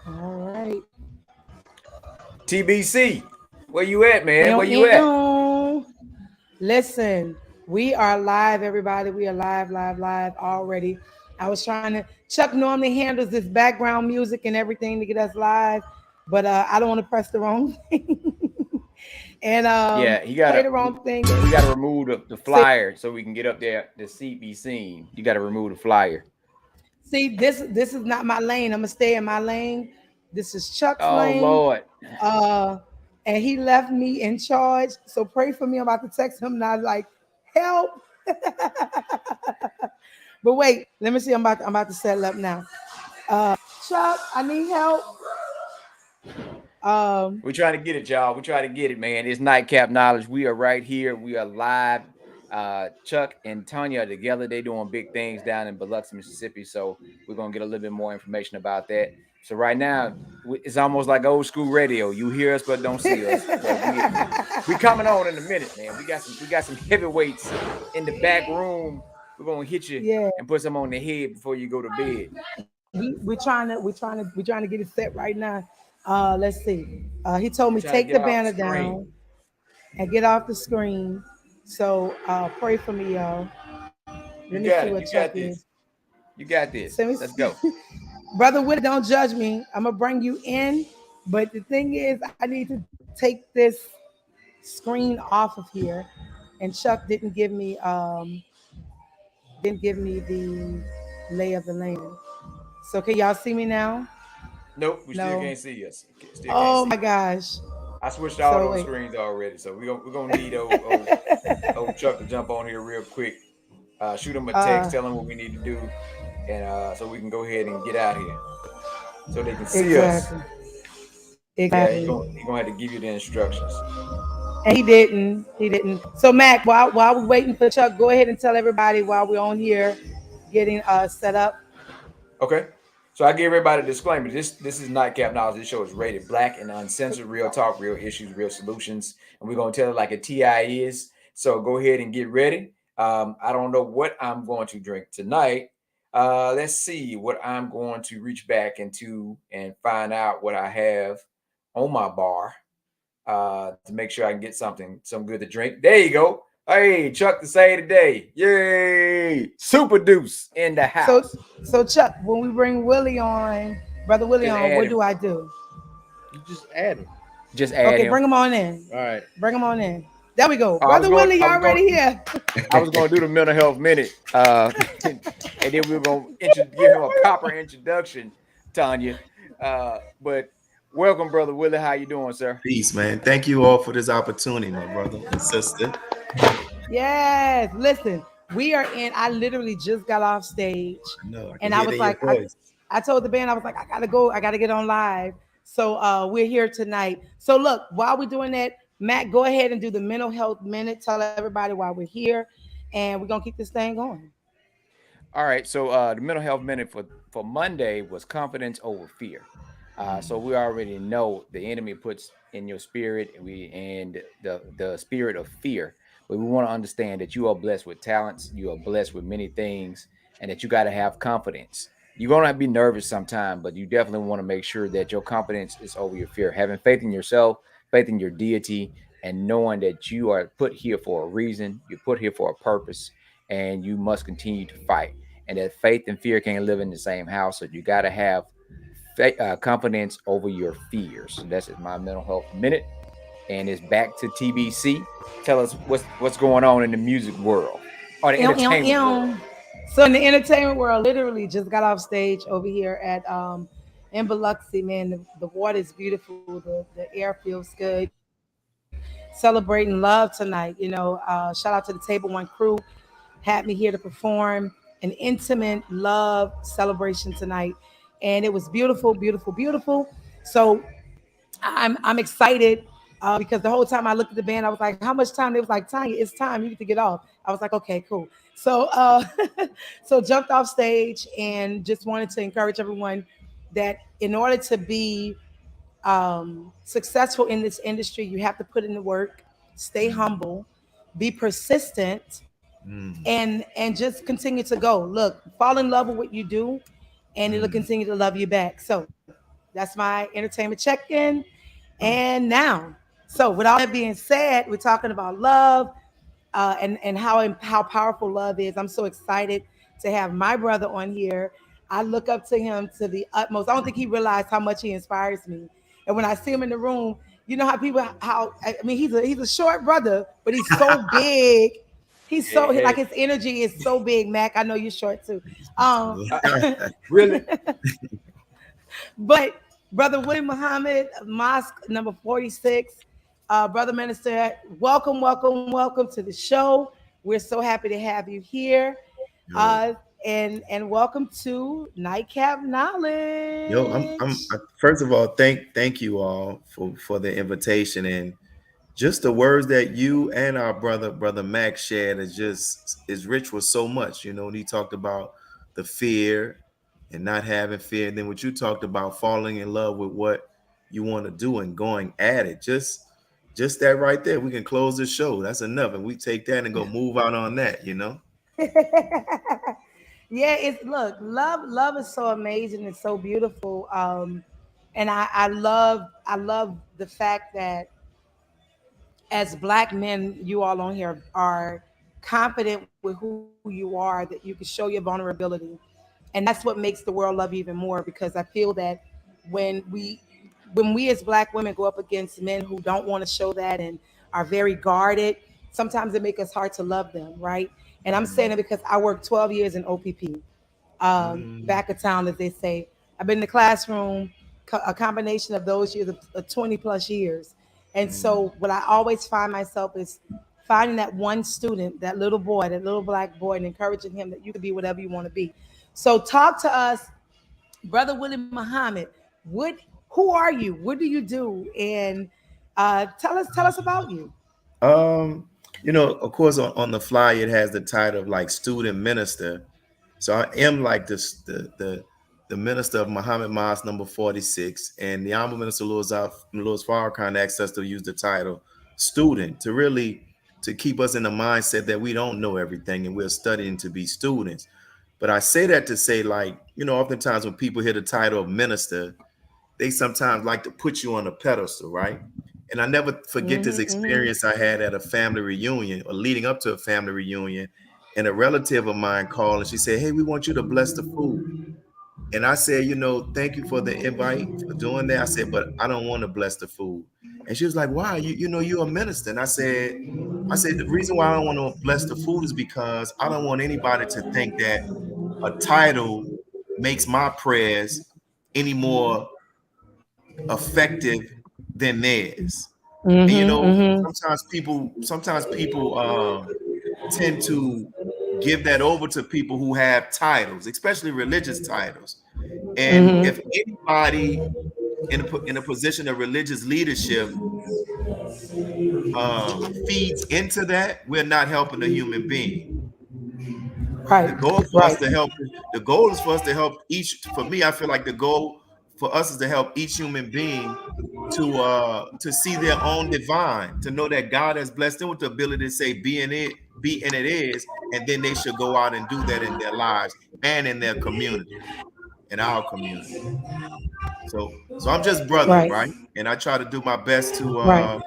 All right. TBC, where you at, man? Where you at? Listen, we are live, everybody. We are live already. I was trying to. Chuck normally handles this background music and everything to get us live, but I don't want to press the wrong thing and Yeah, he play gotta. the wrong thing. We gotta remove the See, flyer so we can get up there. The seat be seen. You gotta remove the flyer. this is not my lane. I'm gonna stay in my lane. This is Chuck's Oh lane. Lord. Uh, and he left me in charge. So pray for me. I'm about to text him now, like, help. But wait, let me see. I'm about to settle up now. Chuck, I need help. We're trying to get it, y'all. We're trying to get it, man. It's Nightcap Knowledge. We are right here. We are live. Chuck and Tanya are together. They doing big things down in Biloxi, Mississippi. So we're gonna get a little bit more information about that. So right now, it's almost like old school radio. You hear us but don't see us. But we coming on in a minute, man. We got some heavyweights in the back room. We're gonna hit you Yeah, and put some on the head before you go to bed. we're trying to get it set right now. Let's see. He told We're me trying to take get the it off the banner screen. down and get off the screen. So pray for me, y'all. Let You me got see it. what You Chuck got is. this. You got this. Send me, Let's go. Brother Willie, don't judge me. I'm gonna bring you in, but the thing is, I need to take this screen off of here, and Chuck didn't give me the lay of the land. So can y'all see me now? Nope, we still No. can't see us. Still can't Oh see my you. gosh. I switched all So those wait. screens already, so we're gonna need old Chuck to jump on here real quick. Shoot him a text, Uh, tell him what we need to do, and so we can go ahead and get out here, so they can see us. exactly. Yeah, Exactly. he gonna have to give you the instructions. And he didn't. He didn't. So Mac, while we're waiting for Chuck, go ahead and tell everybody while we're on here getting set up. Okay. So I give everybody a disclaimer. This is Nightcap Knowledge. This show is rated black and uncensored, real talk, real issues, real solutions, and we're gonna tell it like a TI is. So go ahead and get ready. I don't know what I'm going to drink tonight. Let's see what I'm going to reach back into and find out what I have on my bar to make sure I can get some good to drink. There you go. Hey, Chuck to say today. Yay! Super Deuce in the So house. so Chuck, when we bring Willie on, brother Willie Just on, add what him. do I do? You just add them. Just add Okay, him. bring him on in. All right. Bring him on in. There we go. Oh, I was Brother going. Willie, I was y'all going. ready here? I was going to do the mental health minute, and then we were going to give him a proper introduction, Tanya. But welcome, brother Willie. How you doing, sir? Peace, man. Thank you all for this opportunity, my brother and sister. Yes. Listen, we are in. I literally just got off stage, I know I can and I hear it was in your like, I, voice. I told the band, I was like, I gotta go. I gotta get on live. So we're here tonight. So look, while we're doing that, Matt, go ahead and do the mental health minute. Tell everybody why we're here, and we're gonna keep this thing going. All right. So the mental health minute for Monday was confidence over fear. So we already know the enemy puts in your spirit and the spirit of fear. But we want to understand that you are blessed with talents, you are blessed with many things, and that you got to have confidence. You're gonna be nervous sometime, but you definitely want to make sure that your confidence is over your fear. Having faith in yourself, faith in your deity, and knowing that you are put here for a reason, you're put here for a purpose, and you must continue to fight. And that faith and fear can't live in the same house, so you got to have confidence over your fears. So that's my mental health minute, and it's back to TBC. Tell us what's going on in the music world or the Ew, ew, entertainment world. ew. So in the entertainment world, literally just got off stage over here at in Biloxi, man. The water is beautiful. The air feels good. Celebrating love tonight. Shout out to the Table One crew. Had me here to perform an intimate love celebration tonight. And it was beautiful, beautiful, beautiful. So I'm excited because the whole time I looked at the band, I was like, "How much time?" They was like, "Tanya, it's time. You need to get off." I was like, "Okay, cool." So so jumped off stage and just wanted to encourage everyone that in order to be successful in this industry, you have to put in the work, stay Mm, humble, be persistent, mm, and just continue to go. Look, fall in love with what you do, and it'll mm. continue to love you back. So That's my entertainment check-in. And now, so with all that being said, we're talking about love, and how powerful love is. I'm so excited to have my brother on here. I look up to him to the utmost. I don't think he realized how much he inspires me. And when I see him in the room, you know how people how I mean he's a short brother, but he's so big. He's so Hey, like hey, his energy is so big. Mac, I know you're short too. Um, really? but brother Willie Muhammad, Mosque number 46, brother minister, welcome, welcome, welcome to the show. We're so happy to have you here. Yo, Uh, and welcome to Nightcap yo, Knowledge. first of all, thank you all for the invitation, and just the words that you and our brother Max shared is rich with so much. You know, and he talked about the fear and not having fear, and then what you talked about, falling in love with what you want to do and going at it. Just that right there, we can close the show. That's enough, and we take that and go move out on that. You know. Yeah, it's look, love is so amazing. It's so beautiful. And I love the fact that as black men, you all on here are confident with who you are, that you can show your vulnerability. And that's what makes the world love you even more, because I feel that when we when we as black women go up against men who don't want to show that and are very guarded, sometimes it makes us hard to love them, right? And I'm saying Mm, it because I worked 12 years in OPP, mm, back of town, as they say. I've been in the classroom, a combination of those years of 20 plus years. And mm. so, what I always find myself is finding that one student, that little boy, that little black boy, and encouraging him that you can be whatever you want to be. So, talk to us, Brother Willie Muhammad. What, who are you? What do you do? And tell us about you. Um, you know, of course, on the flyer it has the title of like student minister. So I am like this the minister of Muhammad Mosque number 46, and the Honorable Minister Louis Farrakhan asked us to use the title student to really to keep us in the mindset that we don't know everything and we're studying to be students. But I say that to say, like, you know, oftentimes when people hear the title of minister, they sometimes like to put you on a pedestal, right? And I never forget this experience I had at a family reunion or leading up to a family reunion. And a relative of mine called and she said, "Hey, we want you to bless the food." And I said, "You know, thank you for the invite for doing that." I said, "But I don't want to bless the food." And she was like, "Why? You know, you're a minister." And I said, "The reason why I don't want to bless the food is because I don't want anybody to think that a title makes my prayers any more effective than theirs." And you know, sometimes people tend to give that over to people who have titles, especially religious titles. And if anybody in a position of religious leadership feeds into that, we're not helping a human being. Right, The goal for us right, to help, the goal is for us to help each. For me, I feel like the goal for us is to help each human being to see their own divine, to know that God has blessed them with the ability to say be and it is, and then they should go out and do that in their lives and in their community, in our community. So I'm just brother, right, right? And I try to do my best to right.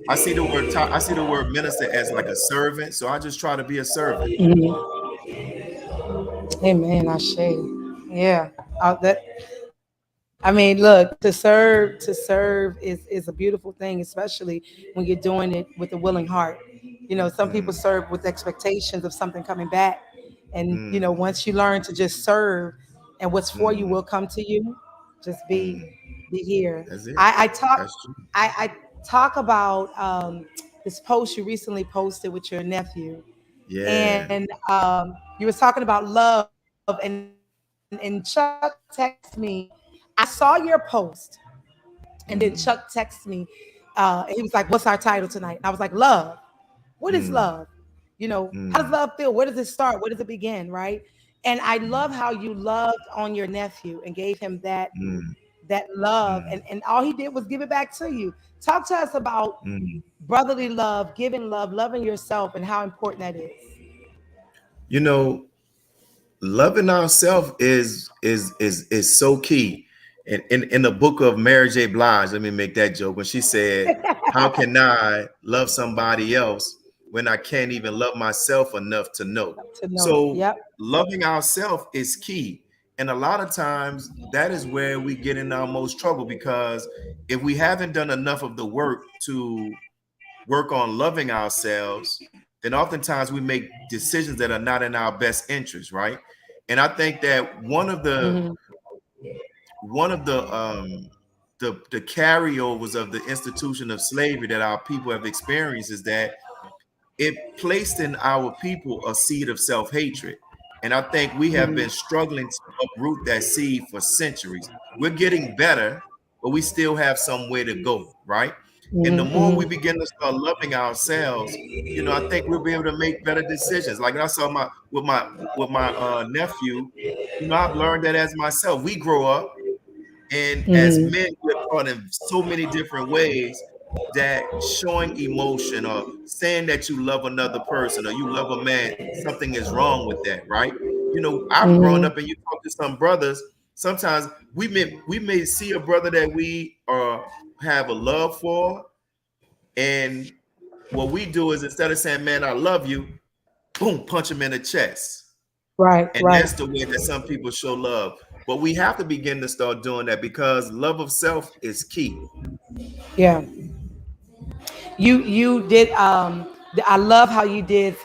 I see the word minister as like a servant, so I just try to be a servant. Amen. Ashe. Yeah. That. I mean, look, to serve is a beautiful thing, especially when you're doing it with a willing heart. You know, some people Mm, serve with expectations of something coming back, and mm, once you learn to just serve, and what's for you mm, will come to you. Just be mm. be here. That's it. I talk That's true. I talk about this post you recently posted with your nephew, Yeah. and you was talking about love, and Chuck texted me. I saw your post, and then Chuck texted me. Mm, He was like, "What's our title tonight?" And I was like, "Love." What is love? mm, How does love mm, feel? Where does it start? Where does it begin? Right? And I love how you loved on your nephew and gave him mm, that love, mm, and all he did was give it back to you. Talk to us about mm. brotherly love, giving love, loving yourself, and how important that is. You know, loving ourselves is so key. in the book of Mary J. Blige, let me make that joke when she said, "How can I love somebody else when I can't even love myself enough to know?" To know. So Yep. loving ourselves is key, and a lot of times that is where we get in our most trouble, because if we haven't done enough of the work to work on loving ourselves, then oftentimes we make decisions that are not in our best interest, right? And I think that Hmm. one of the carryovers of the institution of slavery that our people have experienced is that it placed in our people a seed of self-hatred. And I think we have been struggling to uproot that seed for centuries. We're getting better, but we still have some way to go, right? And the Hmm. more we Hmm. begin to start loving ourselves, I think we'll be able to make better decisions. Like I saw my nephew, I've learned that as myself. We grow up, and as Hmm. men, we're taught in so many different ways that showing emotion or saying that you love another person or you love a man, something is wrong with that, right? I've grown Hmm. up, and you talk to some brothers. Sometimes we may see a brother that we have a love for, and what we do is, instead of saying, "Man, I love you," boom, punch him in the chest. Right. And Right. that's the way that some people show love. But we have to begin to start doing that, because love of self is key. Yeah. You did I love how you did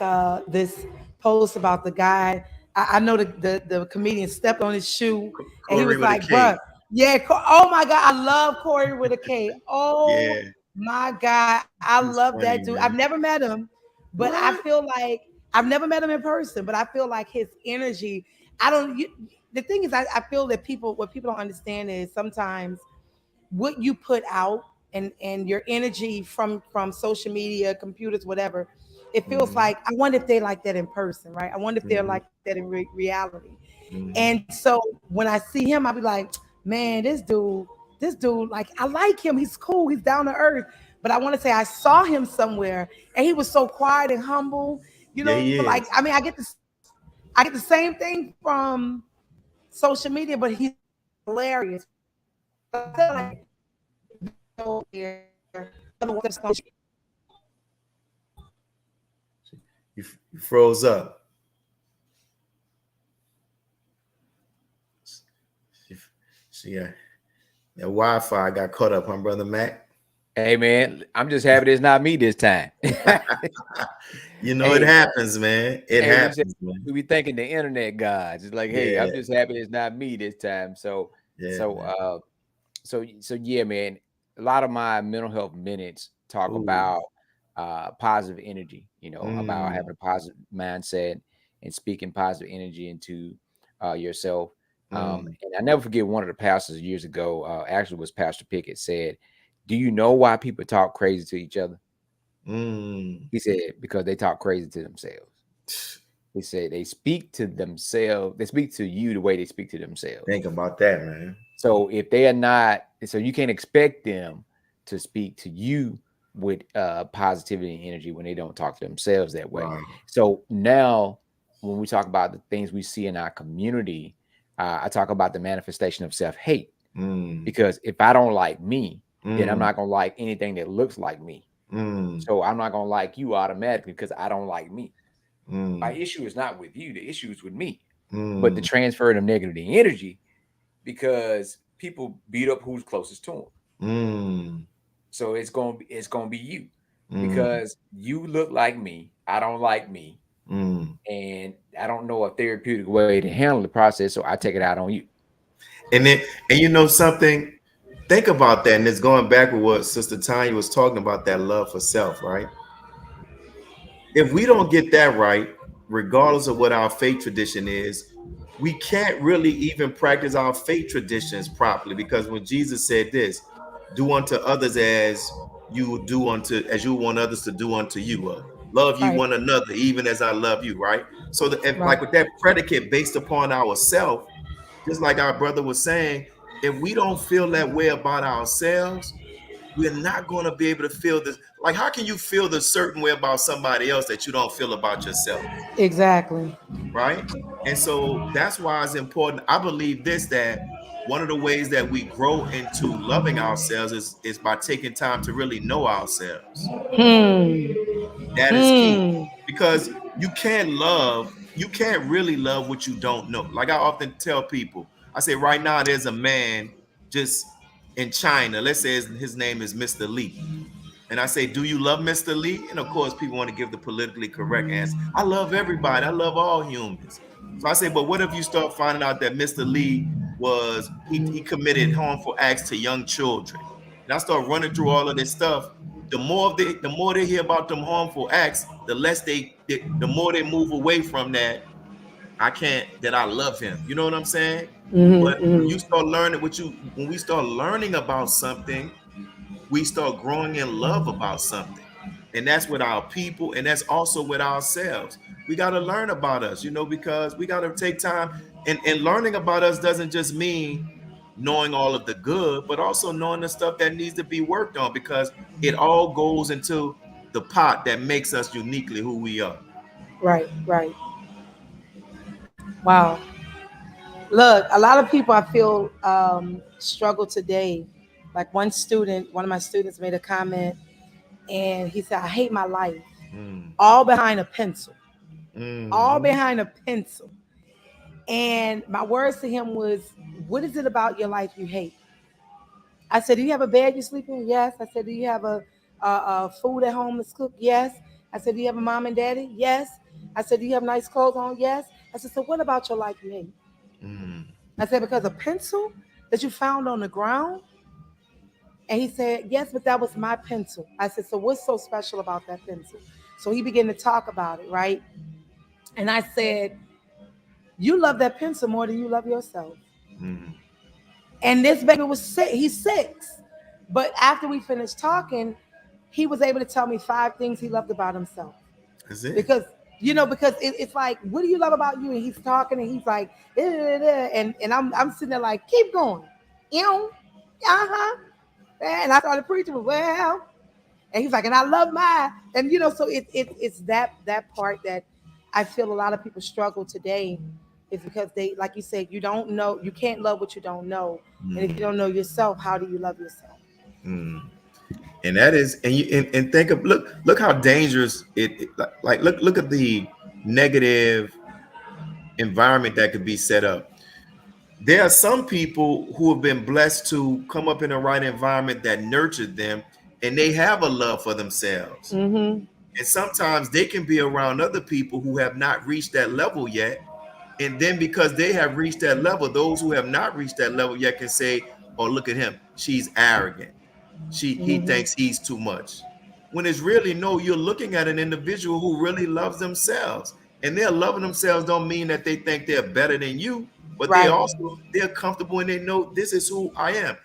this post about the guy. I know the comedian stepped on his shoe and he Corey was with a like, K. bruh, yeah, oh my God, I love Corey with a K. Oh Yeah, my God, I he's love that funny, dude. I've man. never met him, but I What? feel like I've never met him in person, but I feel like his energy, I don't you, the thing is, I feel that what people don't understand is sometimes what you put out and your energy from social media, computers, whatever, it feels Hmm. like, I wonder if they like that in person, right? I wonder if they're Hmm. like that in reality. And Hmm. so when I see him, I'll be like, man, this dude, like, I like him. He's cool. He's down to earth. But I want to say I saw him somewhere and he was so quiet and humble. Yeah, Like, he I mean, is. I get the same thing from social media, but he's hilarious. So I feel like You froze up. See, yeah, that Wi-Fi got caught up, huh, brother Mac? Hey man, I'm just happy it's not me this time. It Hey, happens, man. It hey, we said happens, man. we be thanking the internet gods. It's like, hey, Yeah, I'm just happy it's not me this time. So, yeah, so, man. uh, so yeah, man. A lot of my mental health minutes talk Ooh. about positive energy. About Mm, having a positive mindset and speaking positive energy into yourself. mm, And I never forget one of the pastors years ago. Actually, was Pastor Pickett said, "Do you know why people talk crazy to each other?" mm. He said, "Because they talk crazy to themselves." He said they speak to themselves. They speak to you the way they speak to themselves. Think about that, man. So if they are not, so you can't expect them to speak to you with positivity and energy when they don't talk to themselves that way. Wow. So now, when we talk about the things we see in our community, I talk about the manifestation of self-hate, Mm, because if I don't like me, then I'm mm, not gonna like anything that looks like me. mm, So I'm not gonna like you automatically because I don't like me. My mm, issue is not with you. The issue is with me. But the mm, transfer of negative energy, because people beat up who's closest to them. mm, So it's gonna be you, mm, because you look like me. I don't like me, mm. and I don't know a therapeutic way to handle the process. So I take it out on you. And something, think about that. And it's going back with what Sister Tanya was talking about, that love for self, right? If we don't get that right, regardless of what our faith tradition is, we can't really even practice our faith traditions properly. Because when Jesus said this, do unto others as you want others to do unto you, love you right, one another, even as I love you, right? So right. like with that predicate based upon ourself, just like our brother was saying, if we don't feel that way about ourselves, we're not going to be able to feel this. Like, how can you feel the certain way about somebody else that you don't feel about yourself? Exactly. Right? And so that's why it's important. I believe this, that one of the ways that we grow into loving ourselves is by taking time to really know ourselves. Hmm. That is key, Hmm. because you can't really love what you don't know. Like I often tell people, I say right now there's a man just in China. Let's say his name is Mr. Lee. And I say, do you love Mr. Lee? And of course, people want to give the politically correct answer. I love everybody. I love all humans. So I say, but what if you start finding out that Mr. Lee he committed harmful acts to young children? And I start running through all of this stuff. The more they hear about them harmful acts, the less the more they move away from that. That I love him. You know what I'm saying? But when you start learning when we start learning about something, we start growing in love about something. And that's with our people, and that's also with ourselves. We got to learn about us, because we got to take time. And learning about us doesn't just mean knowing all of the good, but also knowing the stuff that needs to be worked on, because it all goes into the pot that makes us uniquely who we are. Right. Right. Wow. Look, a lot of people I feel struggle today. Like one of my students made a comment, and he said, "I hate my life." Mm, All behind a pencil. All mhm, behind a pencil. And my words to him was, "What is it about your life you hate?" I said, "Do you have a bed you sleep in?" Yes. I said, "Do you have a food at home that's cooked?" Yes. I said, "Do you have a mom and daddy?" Yes. I said, "Do you have nice clothes on?" Yes. I said, "So what about your life you hate?" mm, I said, "Because a pencil that you found on the ground." And he said, "Yes, but that was my pencil." I said, "So what's so special about that pencil?" So he began to talk about it, right? And I said, "You love that pencil more than you love yourself." mm. And this baby was sick. He's 6. But after we finished talking, he was able to tell me 5 things he loved about himself. That's it. Because, because it's like, what do you love about you? And he's talking and he's like, "Eh, eh, eh," and I'm sitting there like, keep going. You know, uh-huh. And I started preaching, well, and he's like, "And I love mine." And so it's that part that I feel a lot of people struggle today, is because they, like you said, you don't know, you can't love what you don't know. And if you Mm, don't know yourself, how do you love yourself? mm. And that is, and think of, look how dangerous like look at the negative environment that could be set up. There are some people who have been blessed to come up in the right environment that nurtured them, and they have a love for themselves. Mm-hmm. And sometimes they can be around other people who have not reached that level yet. And then because they have reached that level, those who have not reached that level yet can say, "Oh, look at him. She's arrogant. He Mm-hmm. thinks he's too much." When it's really, no, you're looking at an individual who really loves themselves. And their loving themselves don't mean that they think they're better than you, but Right. they're comfortable and they know this is who I am.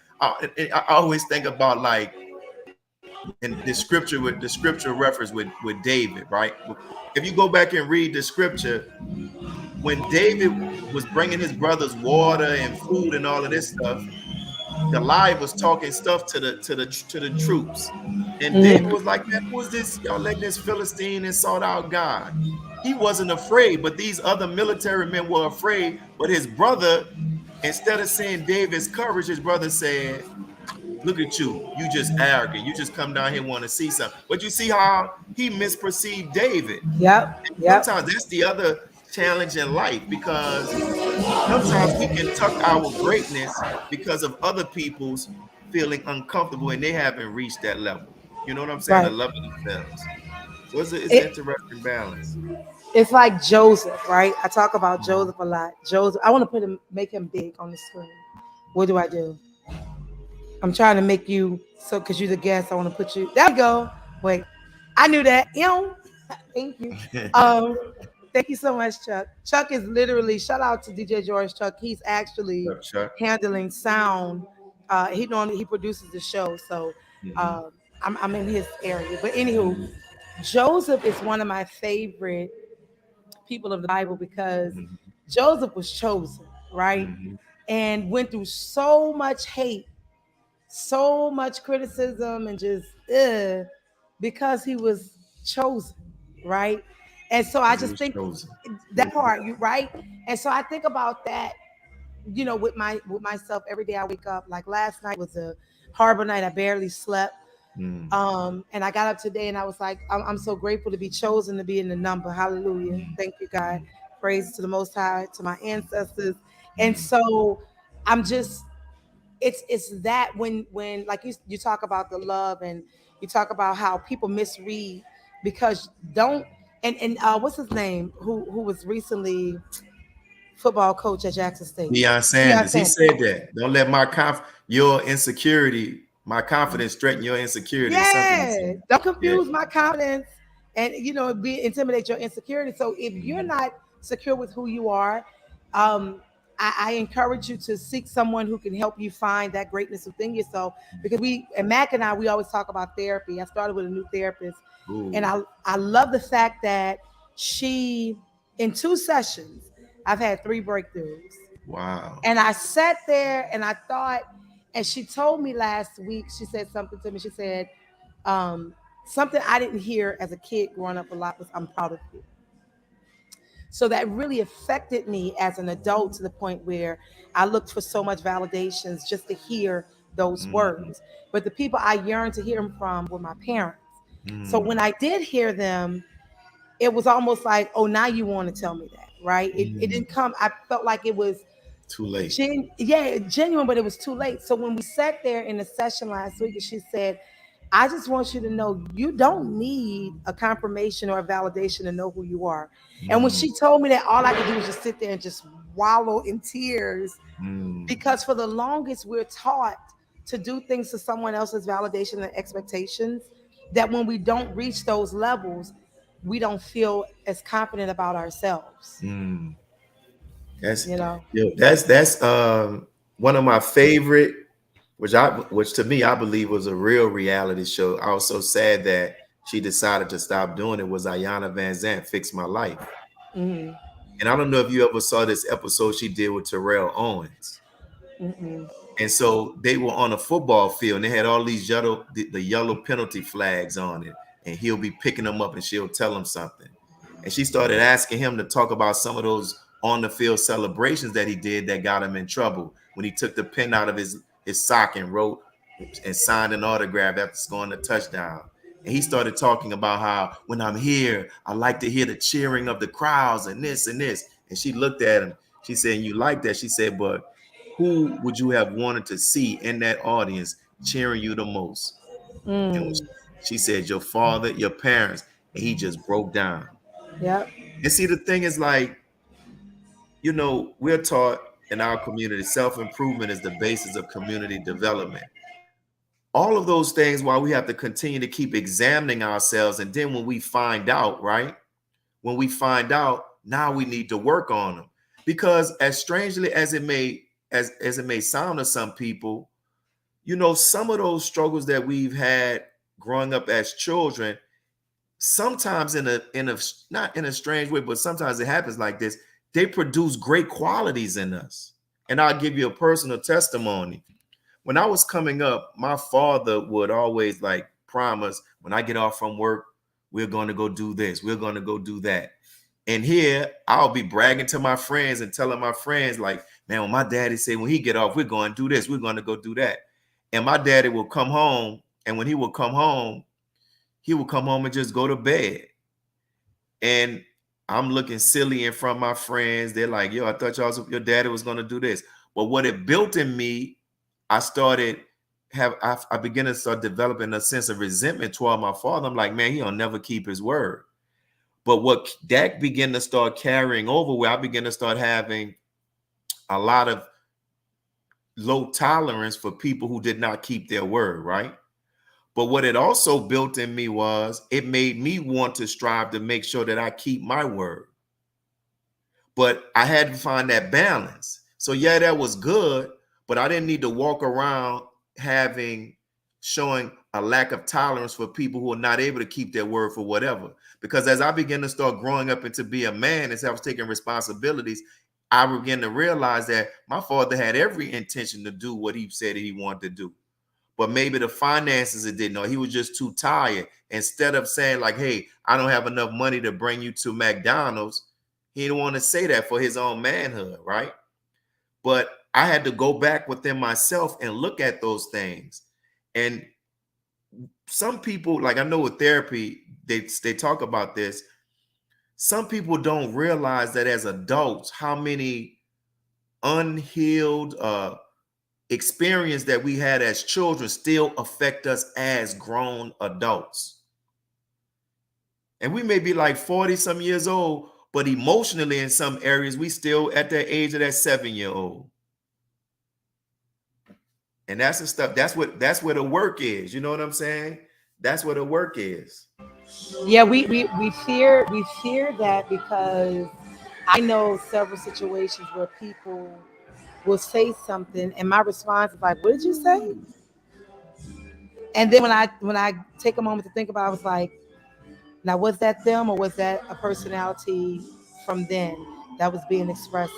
And I always think about, like, in the scripture reference with David, right? If you go back and read the scripture, when David was bringing his brothers water and food and all of this stuff, Goliath was talking stuff to the troops. And David Mm-hmm. was like, "Man, who is this? Y'all letting this Philistine insult our God?" He wasn't afraid, but these other military men were afraid. But his brother, instead of seeing David's courage, his brother said, "Look at you. You just arrogant. You just come down here want to see something." But you see how he misperceived David. Yep. Yep. Sometimes that's the other challenge in life, because sometimes we can tuck our greatness because of other people's feeling uncomfortable and they haven't reached that level. You know what I'm saying? Right. Of loving themselves. So it's an It, interesting balance. it's like Joseph, right? I talk about Mhm. Joseph a lot. Joseph, I want to make him big on the screen. What do I do? I'm trying to make you, so because you're the guest. I want to put you. There we go. Wait, I knew that. Thank you. Um, thank you so much, Chuck. Chuck is literally, shout out to DJ George Chuck. He's actually What's up, Chuck? handling sound. He produces the show, so Mhm. uh, I'm in his area. But anywho, Joseph is one of my favorite people of the Bible, because Mhm. Joseph was chosen, right, Mhm. and went through so much hate so much criticism and just because he was chosen, right? And so I Because he just was think chosen. that part, you right? And so I think about that, with myself every day I wake up. Like last night was a horrible night. I barely slept. Mm, And I got up today and I was like, I'm so grateful to be chosen to be in the number. Hallelujah. mm, Thank you, God. mm, Praise to the Most High, to my ancestors. And mm. so I'm just, it's that when like you talk about the love, and you talk about how people misread because don't and what's his name who was recently football coach at Jackson State. Deion Deion Sanders, he Sanders. said that. Don't let your insecurity, my confidence threaten your insecurity, or something he Yeah, said. don't Yeah. confuse my confidence and be intimidate your insecurity. So if you're Mm, not secure with who you are, um, I encourage you to seek someone who can help you find that greatness within yourself. Because Mac and I, we always talk about therapy. I started with a new therapist, and ooh, I love the fact that she, in 2 sessions, I've had 3 breakthroughs. wow. And I sat there and I thought, and she told me last week, she said something to me. She said, um, something I didn't hear as a kid growing up a lot was, I'm proud of you. So that really affected me as an adult to the point where I looked for so much validations just to hear those Mm, words. But the people I yearned to hear them from were my parents. So mm, when I did hear them, it was almost like, oh, now you want to tell me that, right? It mm. didn't come, I felt like it was Too late. genuine, but it was too late. So when we sat there in the session last week, and she said, I just want you to know you don't need a confirmation or a validation to know who you are. And when Mm, she told me that, all I could do was just sit there and just wallow in tears, mm, because for the longest we're taught to do things to someone else's validation and expectations, that when we don't reach those levels, we don't feel as confident about ourselves, mm. That's you know. that's one of my favorite, which to me I believe was a real reality show. I was so sad that she decided to stop doing it. Was Ayanna Van Zant Fix My Life? Mm-hmm. And I don't know if you ever saw this episode she did with Terrell Owens. Mm-mm. And so they were on a football field and they had all these the yellow penalty flags on it. And he'll be picking them up and she'll tell him something. And she started asking him to talk about some of those on the field celebrations that he did that got him in trouble, when he took the pin out of his sock and wrote and signed an autograph after scoring a touchdown. And he started talking about how, when I'm here, I like to hear the cheering of the crowds and this and this. And she looked at him. She said, "You like that?" She said, "But who would you have wanted to see in that audience cheering you the most?" And when Mm. she said, "Your father, your parents," and he just broke down. Yep. And see, the thing is, like, we're taught in our community, self-improvement is the basis of community development. All of those things, while we have to continue to keep examining ourselves. And then when we find out, right? When we find out, now we need to work on them. Because as strangely as it may sound to some people, some of those struggles that we've had growing up as children, sometimes in a not in a strange way, but sometimes it happens like this, they produce great qualities in us. And I'll give you a personal testimony. When I was coming up, my father would always like promise, when I get off from work, we're going to go do this, we're going to go do that. And here I'll be bragging to my friends and telling my friends, like, man, when my daddy said, when he get off, we're going to do this, we're going to go do that. And my daddy will come home, and when he would come home, he would come home and just go to bed. And I'm looking silly in front of my friends. They're like, yo, I thought your daddy was going to do this. But what it built in me, I began to start developing a sense of resentment toward my father. I'm like, man, he'll never keep his word. But what that began to start carrying over, where I began to start having a lot of low tolerance for people who did not keep their word, right? But what it also built in me was, it made me want to strive to make sure that I keep my word. But I had to find that balance. So yeah, that was good, but I didn't need to walk around showing a lack of tolerance for people who are not able to keep their word for whatever. Because as I began to start growing up and to be a man, as I was taking responsibilities, I began to realize that my father had every intention to do what he said he wanted to do. but maybe the finances it didn't, or he was just too tired. Instead of saying like, hey, I don't have enough money to bring you to McDonald's, he didn't want to say that for his own manhood, right? But I had to go back within myself and look at those things. And some people, like I know with therapy, they talk about this. Some people don't realize that as adults, how many unhealed experience that we had as children still affect us as grown adults. And we may be like 40 some years old, but emotionally in some areas, we still at that age of that 7-year-old. And that's the stuff, that's where the work is. You know what I'm saying? That's where the work is. Yeah, we fear that because I know several situations where people will say something and my response is like, what did you say? And then when I take a moment to think about it, I was like, now was that them or was that a personality from then that was being expressive?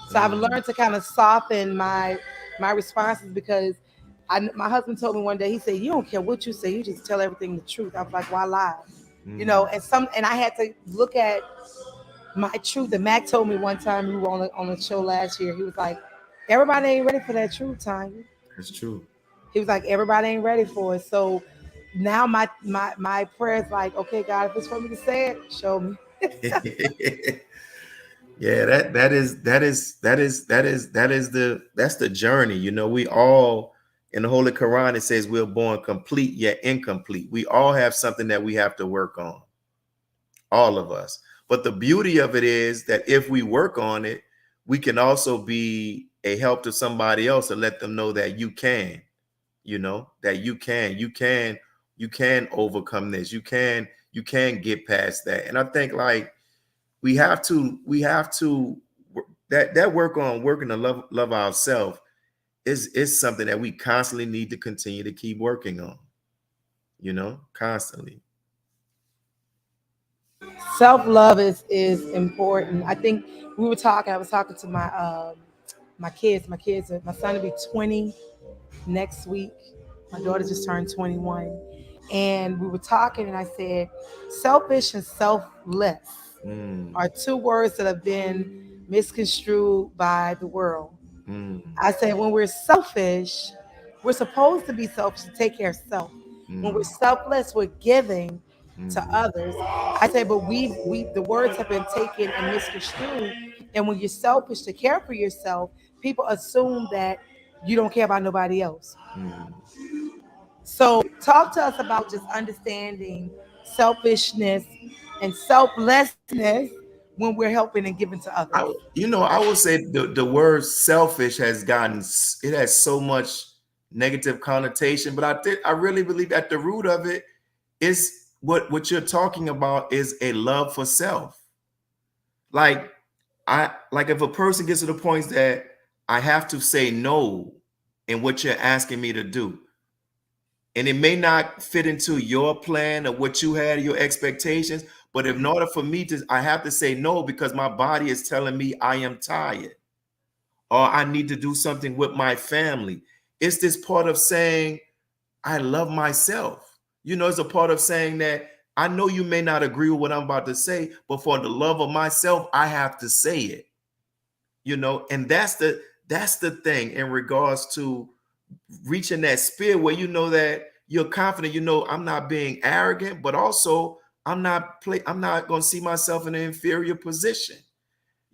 So I've learned to kind of soften my responses because my husband told me one day, he said, you don't care what you say, you just tell everything the truth. I was like, why lie? And I had to look at my truth. And Mac told me one time, we were on the show last year, he was like, everybody ain't ready for that truth, Tanya. It's true. He was like, everybody ain't ready for it. So now my prayer is like, okay, God, if it's for me to say it, show me. Yeah, that's the journey. You know, we all, in the Holy Quran, it says we're born complete yet incomplete. We all have something that we have to work on, all of us. But the beauty of it is that if we work on it, we can also be a help to somebody else and let them know that you can, that you can overcome this. You can get past that. And I think like we have to that work on working to love ourselves is something that we constantly need to continue to keep working on, constantly. Self-love is important. I think I was talking to my kids, my son will be 20 next week. My daughter just turned 21. And we were talking and I said, selfish and selfless are two words that have been misconstrued by the world. I said, when we're selfish, we're supposed to be selfish to take care of self. When we're selfless, we're giving to others. I said, but we the words have been taken and misconstrued. And when you're selfish to care for yourself, people assume that you don't care about nobody else. So talk to us about just understanding selfishness and selflessness when we're helping and giving to others. I would say the word selfish it has so much negative connotation, but I really believe at the root of it is what you're talking about is a love for self. Like if a person gets to the point that I have to say no in what you're asking me to do, and it may not fit into your plan or what you had, your expectations, but in order for me I have to say no because my body is telling me I am tired or I need to do something with my family. It's this part of saying, I love myself. It's a part of saying that I know you may not agree with what I'm about to say, but for the love of myself, I have to say it. And that's the thing in regards to reaching that spirit where that you're confident, I'm not being arrogant, but also I'm not going to see myself in an inferior position,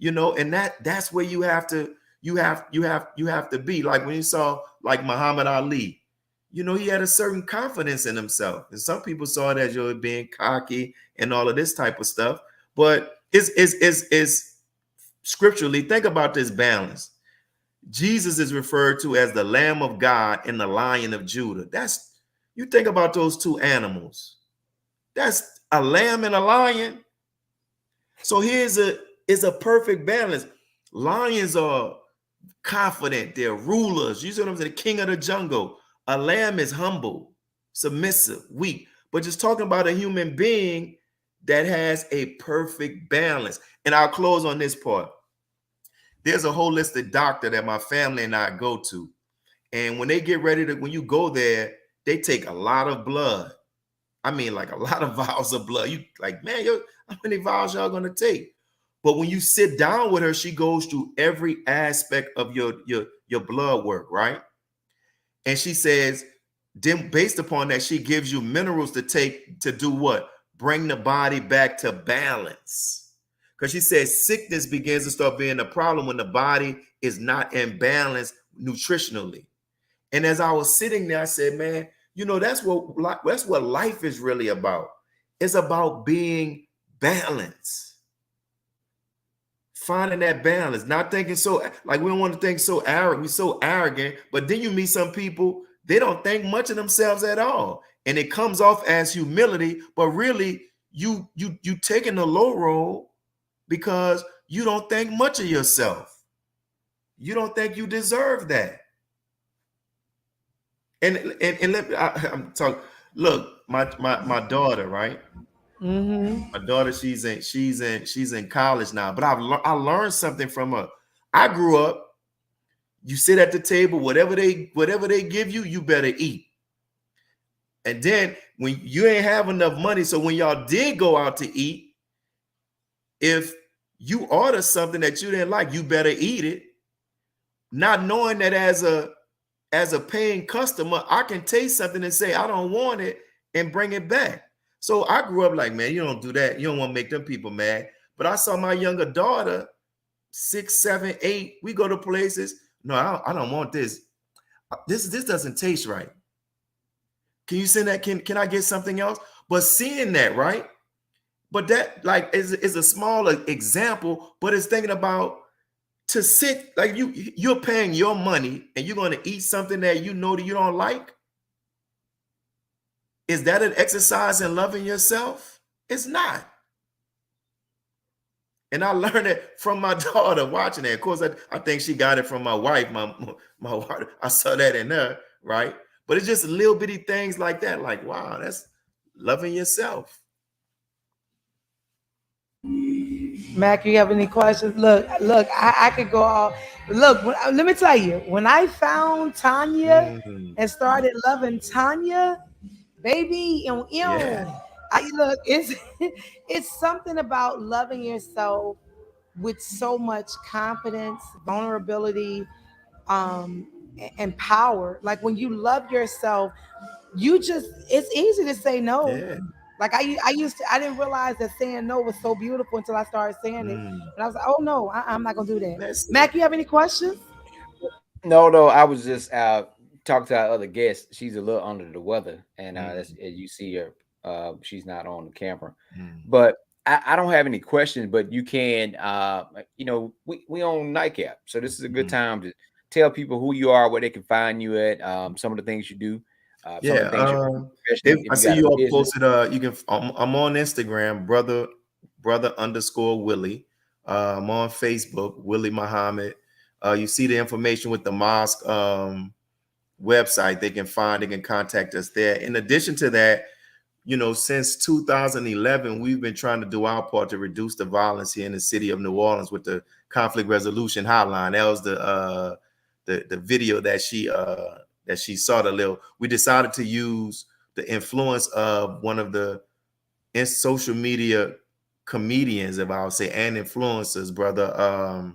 and that's where you have to be. Like when you saw like Muhammad Ali, he had a certain confidence in himself. And some people saw it as you're being cocky and all of this type of stuff. But it's scripturally, think about this balance. Jesus is referred to as the Lamb of God and the Lion of Judah. You think about those two animals. That's a lamb and a lion. So here's a perfect balance. Lions are confident, they're rulers. You see what I'm saying? The king of the jungle. A lamb is humble, submissive, weak. But just talking about a human being that has a perfect balance. And I'll close on this part. There's a holistic doctor that my family and I go to. And when they get ready to, when you go there, they take a lot of blood. I mean, like a lot of vials of blood. You like, man, how many vials y'all gonna take? But when you sit down with her, she goes through every aspect of your blood work, right? And she says, then based upon that, she gives you minerals to take to do what? Bring the body back to balance. Because she says sickness begins to start being a problem when the body is not in balance nutritionally. And as I was sitting there, I said, man, that's what life is really about. It's about being balanced. Finding that balance, not thinking so like we don't want to think so arrogant. We're so arrogant, but then you meet some people, they don't think much of themselves at all. And it comes off as humility, but really you taking the low road because you don't think much of yourself. You don't think you deserve that. I'm talking. Look, my daughter, right? My daughter, she's in college now. But I learned something from her. I grew up. You sit at the table, whatever they give you, you better eat. And then when you ain't have enough money, so when y'all did go out to eat, if you order something that you didn't like, you better eat it. Not knowing that as a paying customer, I can taste something and say, I don't want it and bring it back. So I grew up like, man, you don't do that. You don't want to make them people mad. But I saw my younger daughter, 6, 7, 8. We go to places. No, I don't want this. This doesn't taste right. Can you send that? Can I get something else? But seeing that, right? But that like is a small example, but it's thinking about to sit like you're paying your money and you're going to eat something that you know that you don't like. Is that an exercise in loving yourself? It's not. And I learned it from my daughter watching that. Of course, I think she got it from my wife. My wife, I saw that in her, right? But it's just little bitty things like that. Like, wow, that's loving yourself. Mac, you have any questions? Look, I could go all. Look, let me tell you, when I found Tanya and started loving Tanya, baby, Yeah. I look, it's it's something about loving yourself with so much confidence, vulnerability, and power. Like when you love yourself, it's easy to say no. Yeah. Like I didn't realize that saying no was so beautiful until I started saying it, and I was like, oh no, I'm not gonna do that. That's it. Mac, you have any questions? No, I was just talking to our other guest. She's a little under the weather, and that's as you see her. She's not on the camera, but I don't have any questions. But you can, we own Nightcap, so this is a good time to tell people who you are, where they can find you at, some of the things you do, some of the things you're professionally. I If you see got a you all business, posted. You can. I'm on Instagram, brother _ Willie. I'm on Facebook, Willie Muhammad. You see the information with the Mosque website. They can contact us there. In addition to that, since 2011, we've been trying to do our part to reduce the violence here in the city of New Orleans with the conflict resolution hotline. That was the video that she saw the little. We decided to use the influence of one of the social media comedians, if I would say, and influencers, brother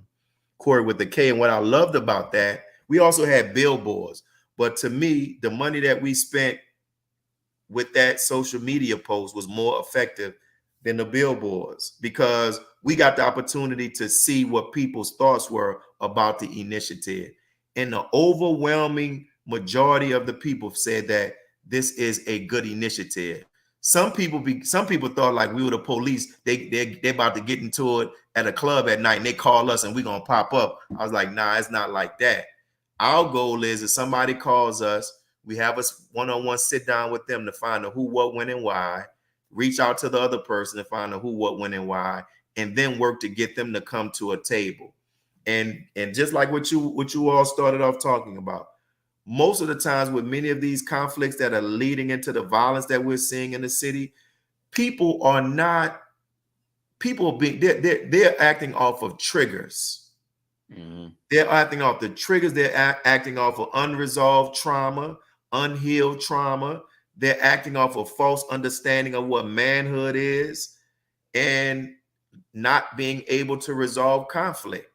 Corey with the K. And what I loved about that, we also had billboards. But to me, the money that we spent with that social media post was more effective than the billboards, because we got the opportunity to see what people's thoughts were about the initiative. And the overwhelming majority of the people said that this is a good initiative. Some people thought like we were the police. They about to get into it at a club at night and they call us and we gonna pop up. I was like, nah, it's not like that. Our goal is if somebody calls us, we have a one-on-one sit down with them to find out who, what, when, and why. Reach out to the other person to find out who, what, when, and why, and then work to get them to come to a table. And just like what you all started off talking about, most of the times with many of these conflicts that are leading into the violence that we're seeing in the city, people they're acting off of triggers. Mhm. They're acting off the triggers. They're acting off of unresolved trauma, unhealed trauma. They're acting off of false understanding of what manhood is and not being able to resolve conflict.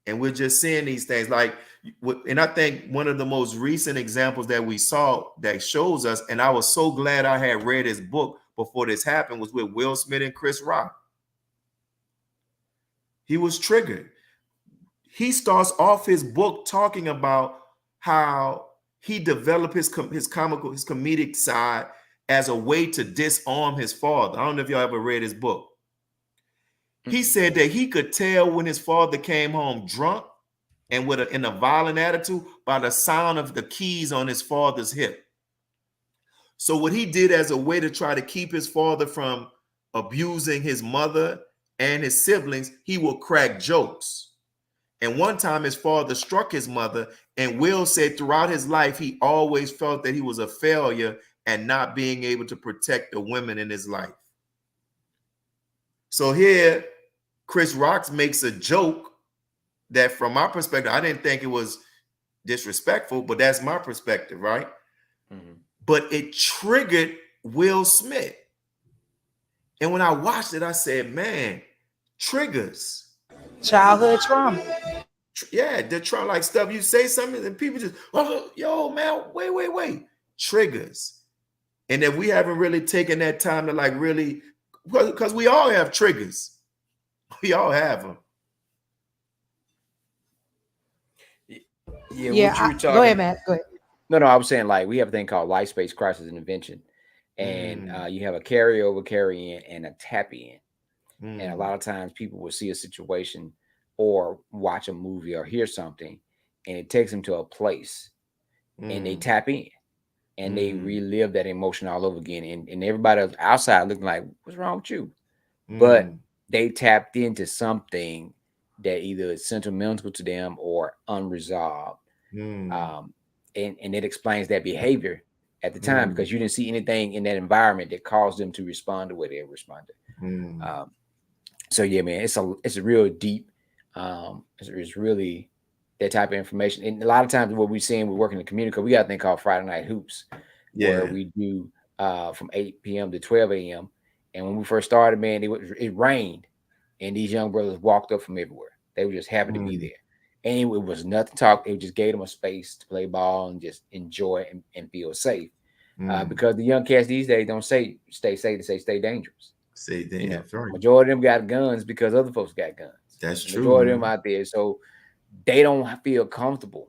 And we're just seeing these things like, and I think one of the most recent examples that we saw that shows us, and I was so glad I had read his book before this happened, was with Will Smith and Chris Rock. He was triggered. He starts off his book talking about how he developed his comedic side as a way to disarm his father. I don't know if y'all ever read his book. He said that he could tell when his father came home drunk and in a violent attitude by the sound of the keys on his father's hip. So what he did as a way to try to keep his father from abusing his mother and his siblings, he would crack jokes. And one time his father struck his mother, and Will said throughout his life, he always felt that he was a failure and not being able to protect the women in his life. So here, Chris Rock makes a joke that from my perspective, I didn't think it was disrespectful, but that's my perspective, right? Mm-hmm. But it triggered Will Smith. And when I watched it, I said, man, triggers. Childhood trauma. Yeah, the trauma, like stuff you say something and people just, oh, yo, man, wait. Triggers. And that we haven't really taken that time to like really, because we all have triggers. We all have them. Yeah, what you go ahead, Matt. Go ahead. No, I was saying like we have a thing called life space crisis intervention, and you have a carryover, carry in, and a tap in. And a lot of times people will see a situation or watch a movie or hear something, and it takes them to a place, and they tap in, and they relive that emotion all over again. And everybody else outside looking like, what's wrong with you? But they tapped into something that either is sentimental to them or unresolved. And it explains that behavior at the time because you didn't see anything in that environment that caused them to respond the way they responded. So yeah, man, it's a real deep, it's really that type of information. And a lot of times what we're seeing, we work in the community, we got a thing called Friday Night Hoops, where we do from 8 p.m. to 12 a.m. And when we first started, man, it rained, and these young brothers walked up from everywhere. They were just happy to be there. And it was nothing to talk. It just gave them a space to play ball and just enjoy and feel safe. Because the young cats these days don't say stay safe, they say stay dangerous. Say dangerous. Right. Majority of them got guns because other folks got guns. That's true. Majority of them out there. So they don't feel comfortable.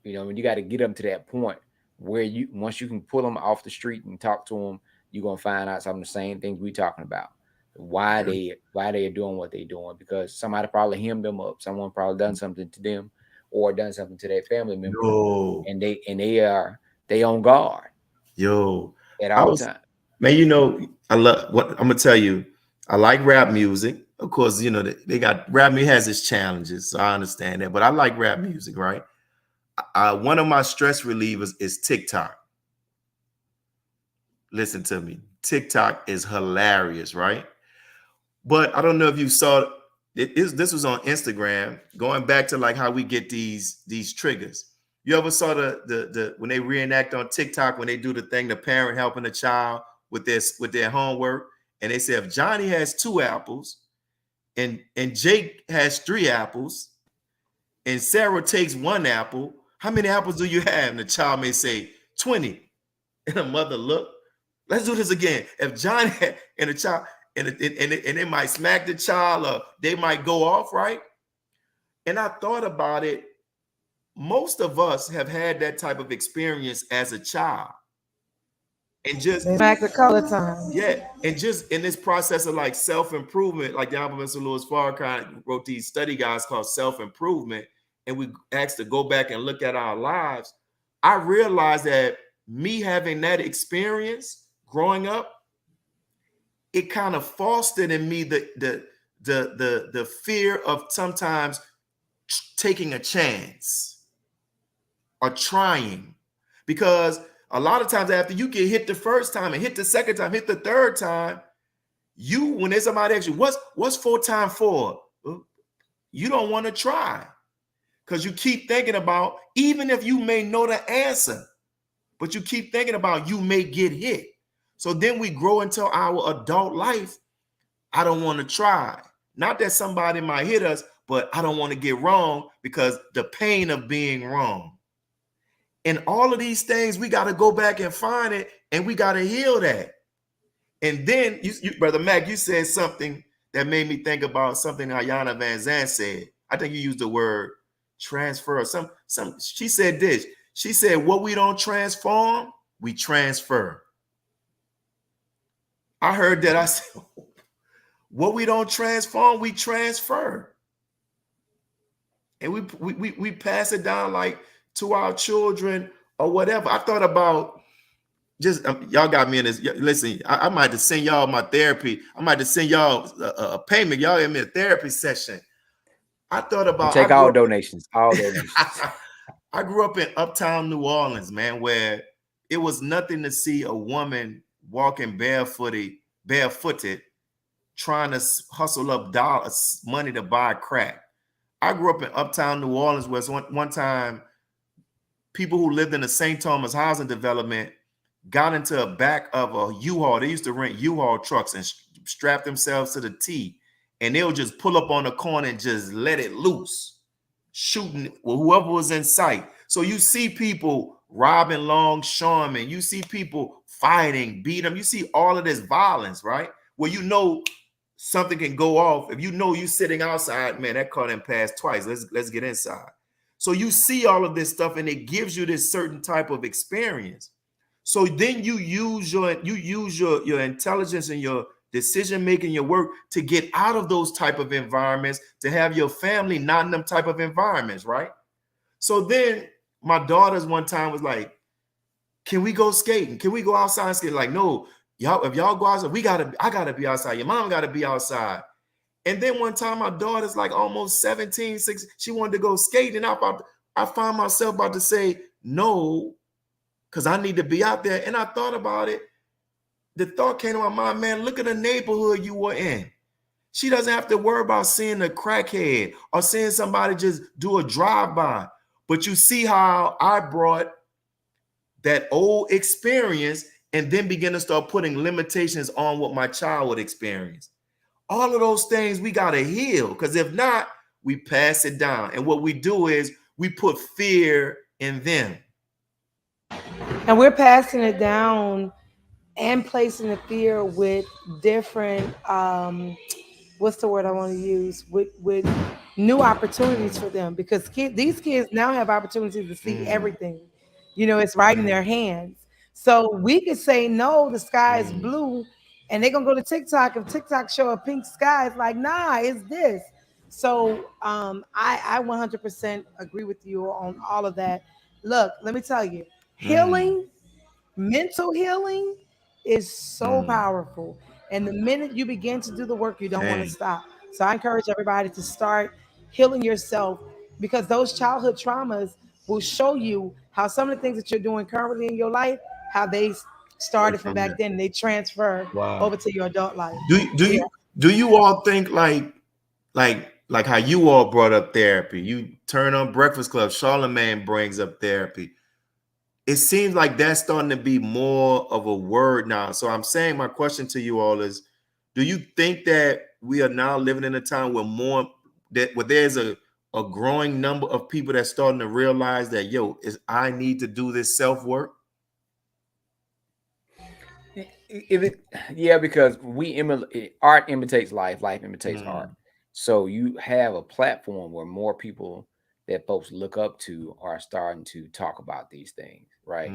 When you got to get them to that point where once you can pull them off the street and talk to them, you're gonna find out some of the same things we talking about. Why they are doing what they're doing, because somebody probably hemmed them up. Someone probably done something to them or done something to their family member. And they on guard. At all times. Man, I love what I'm gonna tell you. I like rap music. Of course, they got rap music has its challenges, so I understand that. But I like rap music, right? One of my stress relievers is TikTok. Listen to me. TikTok is hilarious, right? But I don't know if you saw this was on Instagram, going back to like how we get these triggers. You ever saw the when they reenact on TikTok when they do the thing, the parent helping the child with their homework, and they say if Johnny has 2 apples and Jake has 3 apples and Sarah takes 1 apple, how many apples do you have? And the child may say 20. And the mother look, let's do this again. If Johnny and the child and they might smack the child or they might go off, right? And I thought about it. Most of us have had that type of experience as a child. And just back a couple of times. Yeah. And just in this process of like self-improvement, like the Honorable Mr. Louis Farrakhan wrote these study guides called self-improvement, and we asked to go back and look at our lives. I realized that me having that experience growing up, it kind of fostered in me the fear of sometimes taking a chance or trying, because a lot of times after you get hit the first time and hit the second time, hit the third time, when there's somebody asks you, what's 4 times 4? you don't want to try because you keep thinking about, even if you may know the answer, but you keep thinking about you may get hit. So then we grow into our adult life. I don't want to try. Not that somebody might hit us, but I don't want to get wrong because the pain of being wrong. And all of these things, we got to go back and find it, and we got to heal that. And then, Brother Mac, you said something that made me think about something Ayanna Van Zandt said. I think you used the word transfer. She said this. She said, what we don't transform, we transfer. I heard that. I said, what we don't transform, we transfer. And we pass it down like to our children or whatever. I thought about just y'all got me in this. Listen, I might have to send y'all my therapy. I might have to send y'all a payment. Y'all in a therapy session. I thought about take all donations. All donations. I grew up in uptown New Orleans, man, where it was nothing to see a woman walking barefooted, trying to hustle up money to buy crack. I grew up in uptown New Orleans, where one time people who lived in the St. Thomas housing development got into the back of a U-Haul. They used to rent U-Haul trucks and strap themselves to the T, and they'll just pull up on the corner and just let it loose, shooting whoever was in sight. So you see people robbing longshoremen. You see people fighting, beat them. You see all of this violence, right? Where you know something can go off. If you know you sitting outside, man, that car done passed twice. Let's get inside. So you see all of this stuff, and it gives you this certain type of experience. So then you use your intelligence and your decision making, your work to get out of those type of environments, to have your family not in them type of environments, right? So then my daughters one time was like, "Can we go skating? Can we go outside and skate?" Like, no, y'all, if y'all go outside, I gotta be outside. Your mom gotta be outside. And then one time my daughter's like almost 17, 16, she wanted to go skating. I found myself about to say no, because I need to be out there. And I thought about it. The thought came to my mind, man, look at the neighborhood you were in. She doesn't have to worry about seeing a crackhead or seeing somebody just do a drive-by. But you see how I brought that old experience and then begin to start putting limitations on what my child would experience. All of those things we got to heal, because if not, we pass it down. And what we do is we put fear in them. And we're passing it down and placing the fear with different what's the word I want to use, with new opportunities for them, because these kids now have opportunities to see everything. It's right in their hands. So we could say no, the sky is blue, and they're gonna go to TikTok. If TikTok show a pink sky, it's like, nah, it's this. So I 100% agree with you on all of that. Look, let me tell you, healing, mental healing is so powerful. And the minute you begin to do the work, you don't want to stop. So I encourage everybody to start healing yourself, because those childhood traumas will show you how some of the things that you're doing currently in your life, how they started from back then, and they transfer over to your adult life. Do you all think like how you all brought up therapy? You turn on Breakfast Club, Charlemagne brings up therapy. It seems like that's starting to be more of a word now. So I'm saying, my question to you all is, do you think that we are now living in a time where there's a growing number of people that's starting to realize that, I need to do this self-work? Yeah, because art imitates life, life imitates art. So you have a platform where more people that folks look up to are starting to talk about these things, right?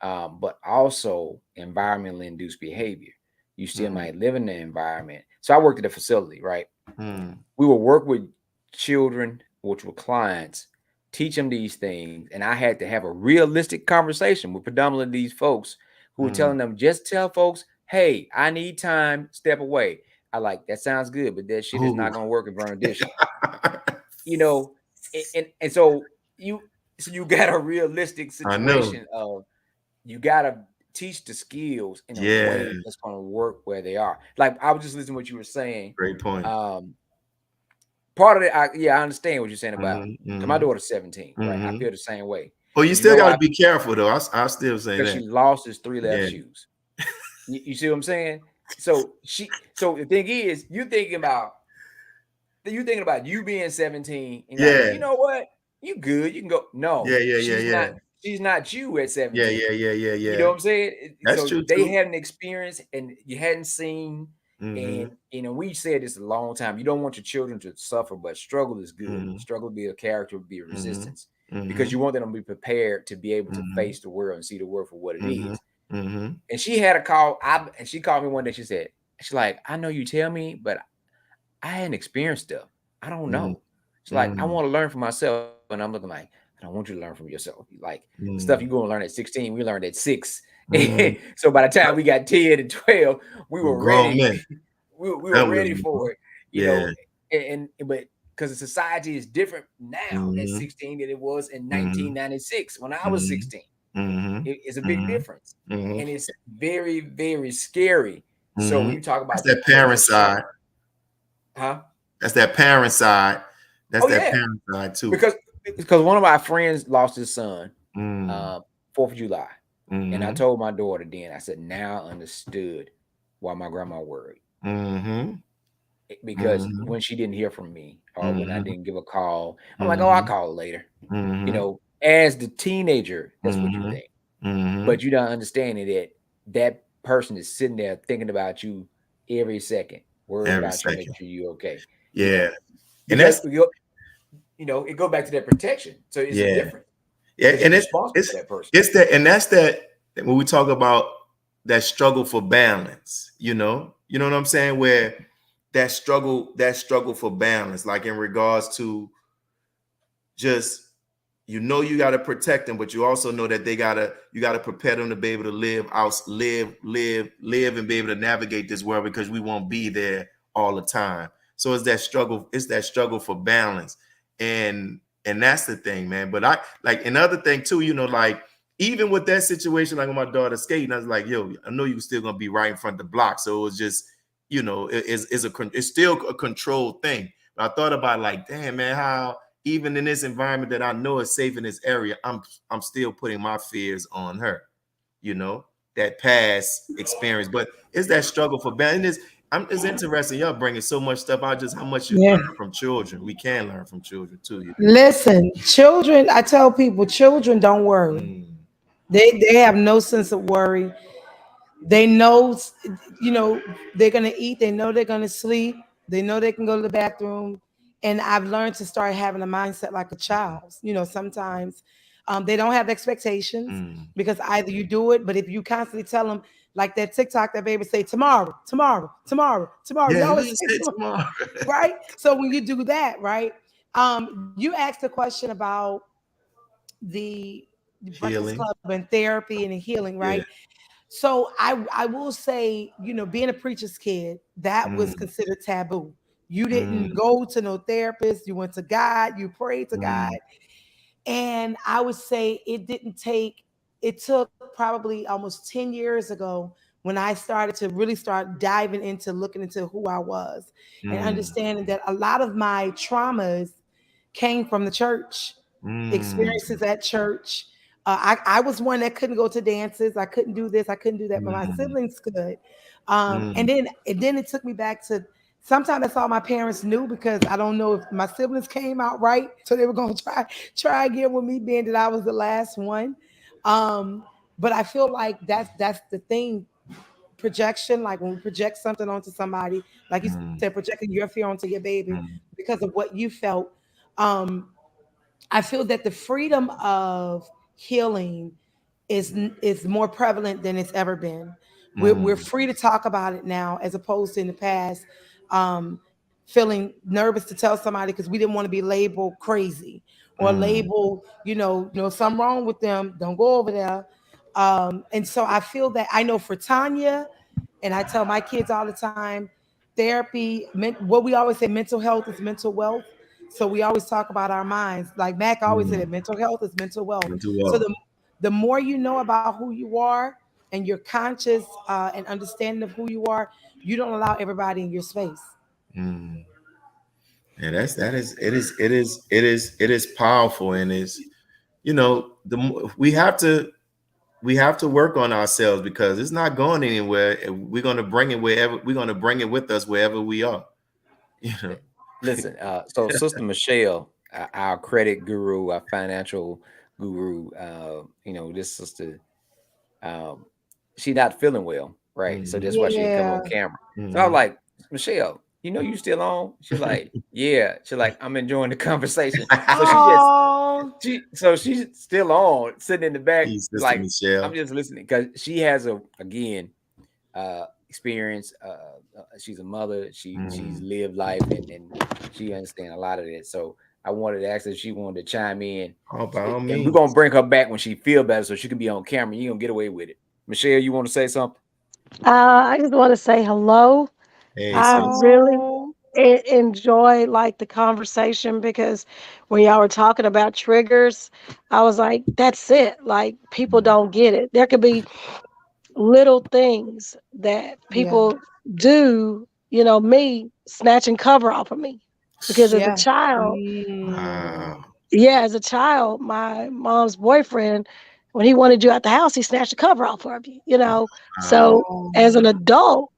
But also environmentally induced behavior. You still might live in the environment. So I worked at a facility, right? We would work with children, which were clients, teach them these things, and I had to have a realistic conversation with predominantly these folks who were telling them, just tell folks, hey, I need time, step away. I like, that sounds good, but that shit is not gonna work in burn addition. And so you got a realistic situation of, you gotta teach the skills in a way that's gonna work where they are. Like, I was just listening to what you were saying. Great point. part of it, yeah, I understand what you're saying about. Mm-hmm, 'Cause my mm-hmm, daughter's 17, right? I mm-hmm. feel the same way. Well, you And you still know got to why? be careful though. I still say Because she that. lost his three left Yeah. shoes. You see what I'm saying? So the thing is, you thinking about you being 17 and like, Yeah. you know what? You good. You can go. Yeah. No, Yeah. Yeah. Yeah. she's not you at Yeah. 17. Yeah. Yeah. Yeah. You know Yeah. what I'm saying? That's So true they too. hadn't experienced and you hadn't seen. Mm-hmm. And we said this a long time. You don't want your children to suffer, but struggle is good. Mm-hmm. Struggle be a character, be a Mm-hmm. resistance. Because Mm-hmm. you want them to be prepared to be able to Mm-hmm. face the world and see the world for what it Mm-hmm. is. Mm-hmm. And she had a call. And she called me one day. She said, she's like, I know you tell me, but I hadn't experienced stuff. I don't know. She's like, I Mm-hmm. want to learn for myself. And I'm looking like, I don't want you to learn from yourself. Like the stuff you Mm-hmm. go and learn at 16, we learned at 6. Mm-hmm. So by the time we got 10 and 12, we We're were grown ready. men. We were That was ready for it, you yeah. know. But because the society is different now at Mm-hmm. 16 than it was in Mm-hmm. 1996 when I was Mm-hmm. 16. Mm-hmm. It's a big Mm-hmm. difference, Mm-hmm. and it's very, very scary. So when Mm-hmm. you talk That's about that the parent side. huh? That's that parent side. That's Oh that yeah, parent side too. because one of my friends lost his son, Mm. 4th of July, and I Mm-hmm. told my daughter then. I said, "Now I understood why my grandma worried Mm-hmm. because Mm-hmm. when she didn't hear from me or when I Mm-hmm. didn't give a call, I'm like, oh, I'll Mm-hmm. call later." You Mm-hmm. know, as the teenager, that's what you Mm-hmm. think, Mm-hmm. but you don't understand that that person is sitting there thinking about you every second, worried Every about you, making second. sure you're okay. You Yeah. know, And because that's it go back to that protection. So it's a yeah. difference Yeah. because you're And responsible for that person. it's that and that's that when we talk about that struggle for balance, you know what I'm saying? Where that struggle for balance, like in regards to just you got to protect them, but you also know that you gotta prepare them to be able to live and be able to navigate this world because we won't be there all the time. So it's that struggle for balance. And that's the thing, man. But I like another thing too, like even with that situation, like when my daughter skating, I was like, yo, I know you're still gonna be right in front of the block. So it was just, it's still a controlled thing. But I thought about like, damn man, how even in this environment that I know is safe in this area, I'm still putting my fears on her, that past experience. But it's that struggle for balance. It's interesting. Y'all bringing so much stuff out, just how much you Yeah. learn from children. We can learn from children too. Listen, children, I tell people, children don't worry. Mm, They have no sense of worry. They know, they're gonna eat. They know they're gonna sleep. They know they can go to the bathroom. And I've learned to start having a mindset like a child. Sometimes they don't have expectations mm. because either you do it, but if you constantly tell them like that TikTok, that baby say tomorrow, tomorrow, tomorrow, tomorrow. You Yeah, always let's say say tomorrow, tomorrow. right? So when you do that, right? You asked a question about the Breakfast Healing. Club and therapy and healing, Yeah. right? So I will say, being a preacher's kid, that was Mm, considered taboo. You didn't mm, go to no therapist, you went to God, you prayed to God. mm, And I would say it took probably almost 10 years ago when I started to really start diving into looking into who I was and mm, understanding that a lot of my traumas came from the church, mm, experiences at church. I was one that couldn't go to dances. I couldn't do this. I couldn't do that, but my mm, siblings could. And mm, then it took me back to sometimes that's all my parents knew because I don't know if my siblings came out right, so they were gonna try again with me being that I was the last one. Um, but I feel like that's the thing. Projection, like when we project something onto somebody, like you said, mm, projecting your fear onto your baby mm, because of what you felt. Um, I feel that the freedom of healing is more prevalent than it's ever been. We're mm, free to talk about it now, as opposed to in the past, feeling nervous to tell somebody because we didn't want to be labeled crazy or mm, labeled, something wrong with them. Don't go over there. And so I feel that I know for Tanya, and I tell my kids all the time, therapy, what we always say, mental health is mental wealth. So we always talk about our minds. Like Mac always said, that mm. mental health is mental wealth. Do So well. the more you know about who you are and you're conscious and understanding of who you are, you don't allow everybody in your space. Mm. And it is powerful, and is, we have to work on ourselves, because it's not going anywhere. And we're gonna bring it with us wherever we are. You know. Listen, so Sister Michelle, our credit guru, our financial guru, this sister, um, she not feeling well, right? So Mhm. that's why she didn't come on Yeah. camera. So I was Mhm. like, Michelle, you still on? She's like, yeah. She's like, I'm enjoying the conversation. So Oh. she's still on, sitting in the back, Peace, Sister like I'm Michelle. just listening because she has experience. She's a mother. She's Mm. lived life, and she understands a lot of it. So I wanted to ask her if she wanted to chime in, Oh, by all and we're gonna means. bring her back when she feel better, so she can be on camera. You gonna get away with it. Michelle, you want to say something? I just want to say hello. Hey, I sis. really Oh. enjoy like the conversation because when y'all were talking about triggers, I was like, that's it. Like people Mm. don't get it. There could be little things that Yeah. people do, me snatching cover off of me. Because as a Yeah. child, Mm. Wow. yeah, as a child, my mom's boyfriend, when he wanted you out the house,. He snatched the cover off of you. Wow. So as an Oh. adult,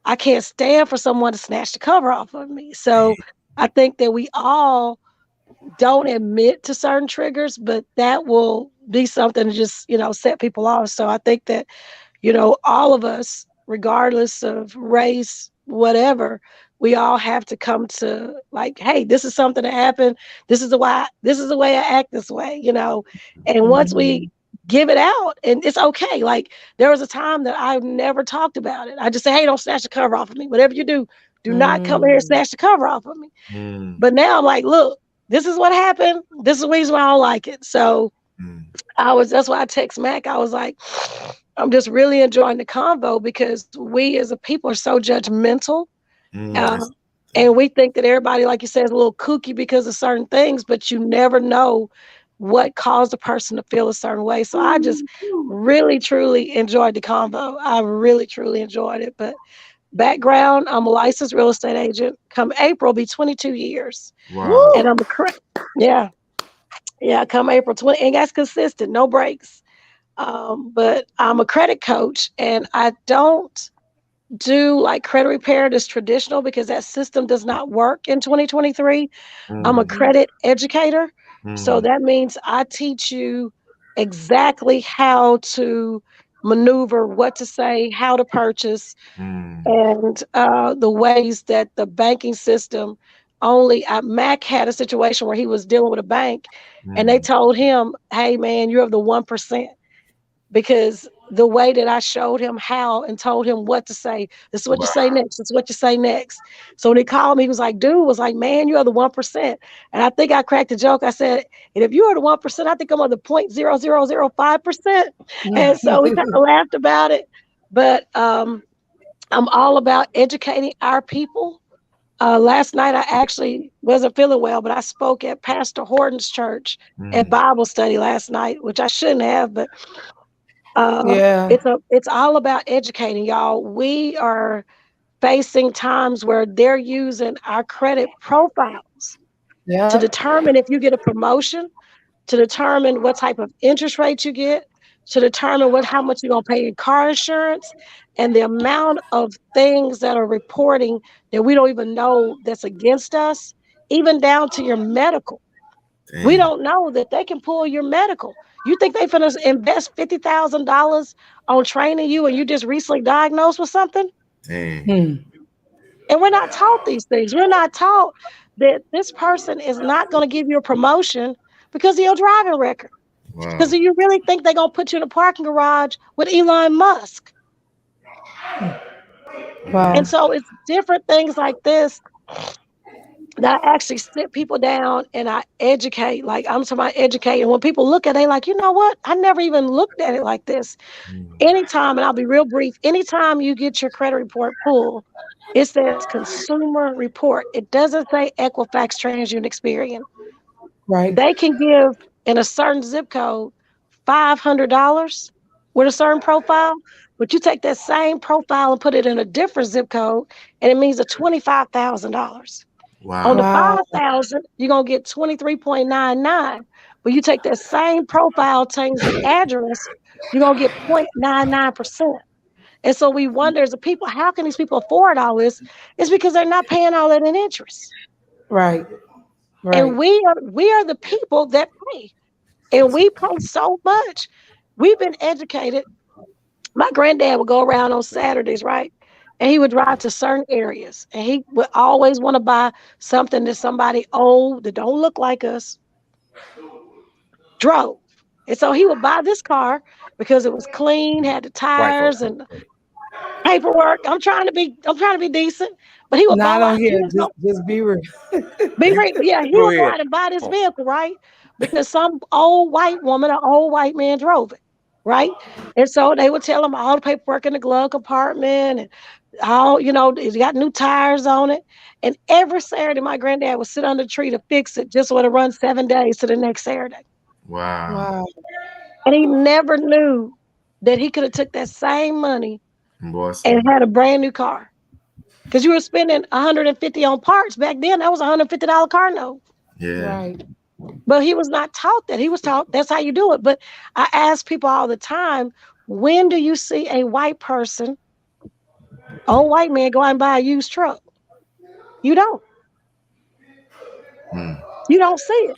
I can't stand for someone to snatch the cover off of me. So I think that we all don't admit to certain triggers, but that will be something to just, set people off. So I think that all of us, regardless of race, whatever, we all have to come to like, hey, this is something that happened. This is the way I act this way. And once we Mhm. give it out, and it's okay. Like there was a time that I never talked about it. I just say, hey, don't snatch the cover off of me. Whatever you do, do not come here and Mm. snatch the cover off of me. Mm. But now I'm like, look, this is what happened. This is the reason why I don't like it. So Mm. that's why I text Mac. I was like, I'm just really enjoying the convo because we as a people are so judgmental. Mm. Uh, That's the and thing. we think that everybody, like you said, is a little kooky because of certain things, but you never know what caused a person to feel a certain way. So I just really, truly enjoyed the convo. I really, truly enjoyed it. But background, I'm a licensed real estate agent. Come April, be 22 years. Wow. And Woo. I'm a correct. Yeah. Yeah. Come April 20. And that's consistent, no breaks. But I'm a credit coach and I don't do like credit repair that's traditional because that system does not work in 2023. I'm a Mm. credit educator. So Mm. that means I teach you exactly how to maneuver, what to say, how to purchase, Mm. and the ways that the banking system Mac had a situation where he was dealing with a bank and they Mm. told him, hey, man, you're of the 1% because the way that I showed him how and told him what to say, this is what you say Wow. next, this is what you say next. So when he called me, he was like, dude, was like, man, you are the 1%. And I think I cracked a joke. I said, and if you are the 1%, I think I'm on the 0.0005%. And so we kind of laughed about it. But I'm all about educating our people. Last night, I actually wasn't feeling well, but I spoke at Pastor Horton's church at Mm. Bible study last night, which I shouldn't have, but Yeah. it's all about educating y'all. We are facing times where they're using our credit profiles to Yep. determine if you get a promotion, to determine what type of interest rate you get, to determine how much you're gonna pay in car insurance, and the amount of things that are reporting that we don't even know that's against us, even down to your medical. We Damn. don't know that they can pull your medical. You think they finna invest $50,000 on training you and you just recently diagnosed with something? Damn. Hmm. And we're not taught these things. We're not taught that this person is not going to give you a promotion because of your driving record. Because Wow. do you really think they're going to put you in a parking garage with Elon Musk? And Wow. so it's different things like this that I actually sit people down and I educate. Like I'm talking about educating. When people look at it, they like, you know what? I never even looked at it like this. Mm. Anytime, and I'll be real brief, anytime you get your credit report pulled, it says consumer report. It doesn't say Equifax TransUnion Experian. Right. They can give in a certain zip code $500 with a certain profile, but you take that same profile and put it in a different zip code, and it means a $25,000. On Wow. the Wow. 5,000, you're gonna get 23.99. But you take that same profile, change the address, you're gonna get 0.99%. And so we wonder as a people, how can these people afford all this? It's because they're not paying all that in interest. Right. And Right. we are the people that pay. And we pay so much. We've been educated. My granddad would go around on Saturdays, right? And he would drive to certain areas. And he would always want to buy something that somebody old that don't look like us drove. And so he would buy this car because it was clean, had the White folk. tires and paperwork. I'm trying to be decent. But he would Not buy on he here. would go Just be real. be You right, yeah, he go would go ahead. out and buy this Oh, vehicle, right? Because some old white woman or old white man drove it. Right. And so they would tell him all the paperwork in the glove compartment and all, it's got new tires on it. And every Saturday, my granddad would sit under the tree to fix it just so it'd run 7 days to the next Saturday. Wow. Wow. And he never knew that he could have took that same money and Boston. had a brand new car. Because you were spending 150 on parts back then. That was $150 car note. Yeah. Right. But he was not taught that. He was taught that's how you do it. But I ask people all the time, when do you see a white person, old white man, go out and buy a used truck? You don't. Hmm. You don't see it.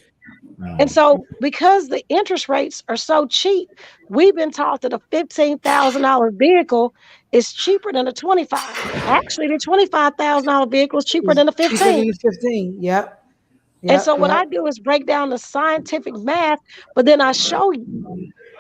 And Hmm. so, because the interest rates are so cheap, we've been taught that a $15,000 vehicle is cheaper than a 25. Actually, the $25,000 vehicle is cheaper It's than a cheaper than 15. the 15. Yep. And Yep. so, what Yep. I do is break down the scientific math, but then I show you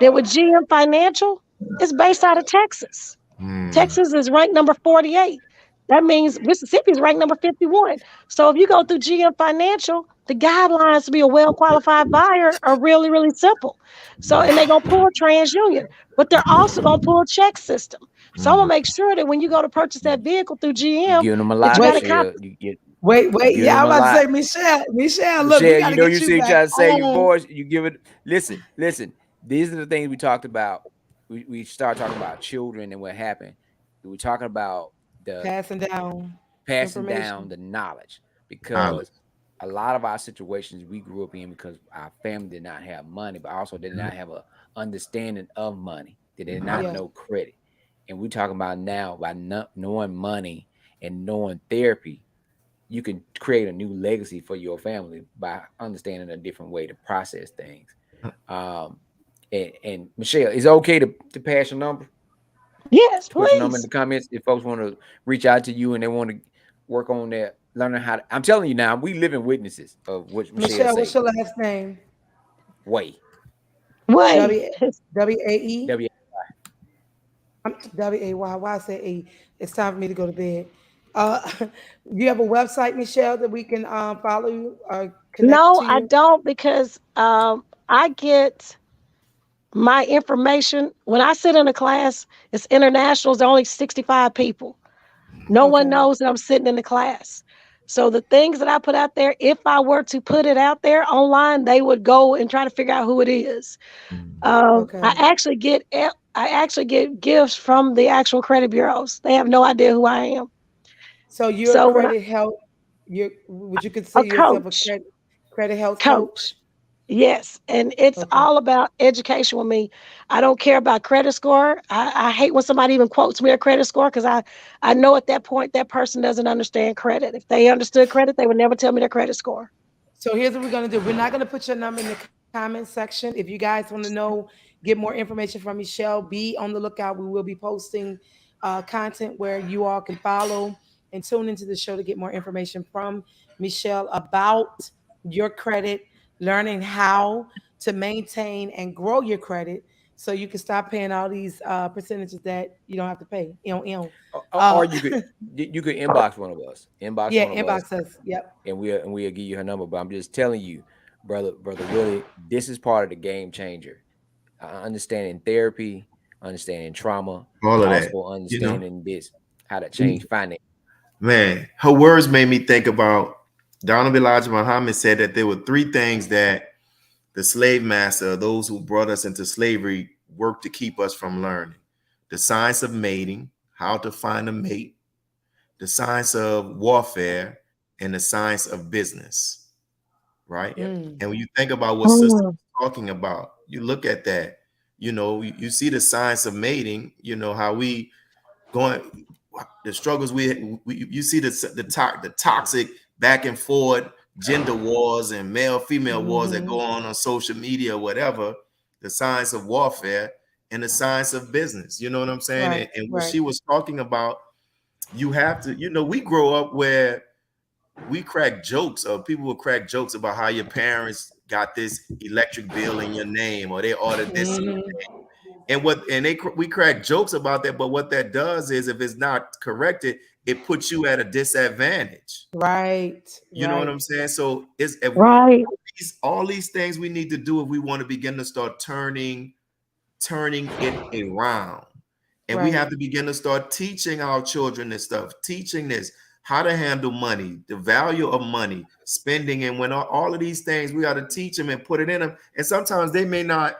that with GM Financial, it's based out of Texas. Hmm. Texas is ranked number 48. That means Mississippi is ranked number 51. So if you go through GM Financial, the guidelines to be a well qualified buyer are really, really simple. So, and they're going to pull TransUnion, but they're also going to pull a check system. So I'm going Hmm. to make sure that when you go to purchase that vehicle through you GM, giving them a that you lot, got a Wait. copy. Michelle. Wait. You giving Yeah, them I'm a about to lot. say, Michelle. Michelle, look, we Michelle, got you to know get you you see back trying to save your on. voice. You give it. Listen, listen. These are the things we talked about. We start talking about children and what happened. We were talking about the Passing down passing down information. the knowledge Knowledge. because a lot of our situations we grew up in because our family did not have money, but also did not have a understanding of money. They did not Yeah. know credit, and we talking about now by knowing money and knowing therapy, you can create a new legacy for your family by understanding a different way to process things. Um, and Michelle, is it okay to pass your number? Yes, To put your number in please. the comments if folks want to reach out to you and they want to work on their learning how to, I'm telling you now, we living witnesses of what Michelle Michelle, what's say. your last name? Way. Wait. W WAE. W. WAY. Why I say A? It's time for me to go to bed. Uh, you have a website, Michelle, that we can follow you or connect No, to I you? don't because I get my information when I sit in a class. It's international. There's only 65 people. No one Okay. knows that I'm sitting in the class. So the things that I put out there, if I were to put it out there online, they would go and try to figure out who it is. I Okay. actually get gifts from the actual credit bureaus. They have no idea who I am. So you're a So when credit health. You would you a consider yourself a coach, credit health coach. coach? Yes, and it's Okay. all about education with me. I don't care about credit score. I hate when somebody even quotes me a credit score because I know at that point that person doesn't understand credit. If they understood credit, they would never tell me their credit score. So here's what we're gonna do. We're not gonna put your number in the comment section. If you guys want to know, get more information from Michelle, be on the lookout. We will be posting content where you all can follow and tune into the show to get more information from Michelle about your credit, learning how to maintain and grow your credit so you can stop paying all these percentages that you don't have to pay. Or Uh, you could inbox one of us. Inbox yeah, one of us inbox us. Yep. and we'll give you her number. But I'm just telling you, brother Willie, this is part of the game changer. Understanding therapy, understanding trauma, All of that. also You know, understanding this, how to change finance. man, her words made me think about Donald Elijah Muhammad said that there were three things that the slave master, those who brought us into slavery, worked to keep us from learning: the science of mating, how to find a mate, the science of warfare, and the science of business, right? Yep. And when you think about what sister Mm. was talking about, you look at that, you see the science of mating, how we going, the struggles we you see the toxic back and forth gender wars and male female wars that go on social media or whatever, the science of warfare and the science of business. You know what I'm saying? Right, And what right. she was talking about, you have to, we grow up where we crack jokes, or people will crack jokes about how your parents got this electric bill in your name, or they ordered this in your Mhm. and we crack jokes about that, but what that does is, if it's not corrected, it puts you at a disadvantage. Right, You know what right, I'm saying? So it's if Right. all these things we need to do if we want to begin to start turning it around. And we right. have to begin to start teaching our children this stuff, teaching this, how to handle money, the value of money, spending, and when all of these things, we got to teach them and put it in them. And sometimes they may not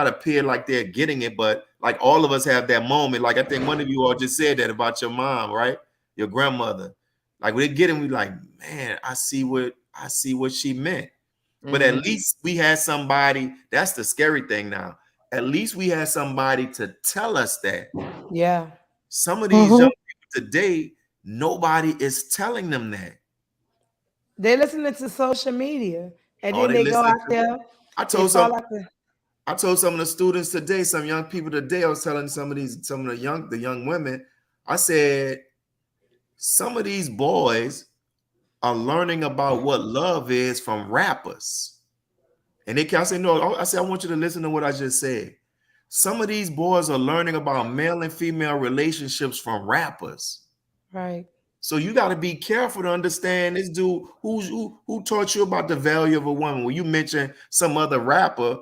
appear like they're getting it, but like all of us have that moment. Like I think one of you all just said that about your mom, right? Your grandmother. Like we get it, we like, man, I see what she meant. But at Mm-hmm. least we had somebody. That's the scary thing now. At least we had somebody to tell us that. Yeah. Some of these Mm-hmm. young people today, nobody is telling them that. They're listening to social media, and All then they they go listen out to. there, I they told some. fall out there. I told some of the students today, some young people today. I was telling some of the young women. I said some of these boys are learning about what love is from rappers. And I said, no, I said, I want you to listen to what I just said. Some of these boys are learning about male and female relationships from rappers. Right. So you got to be careful to understand this dude who taught you about the value of a woman. When you mention some other rapper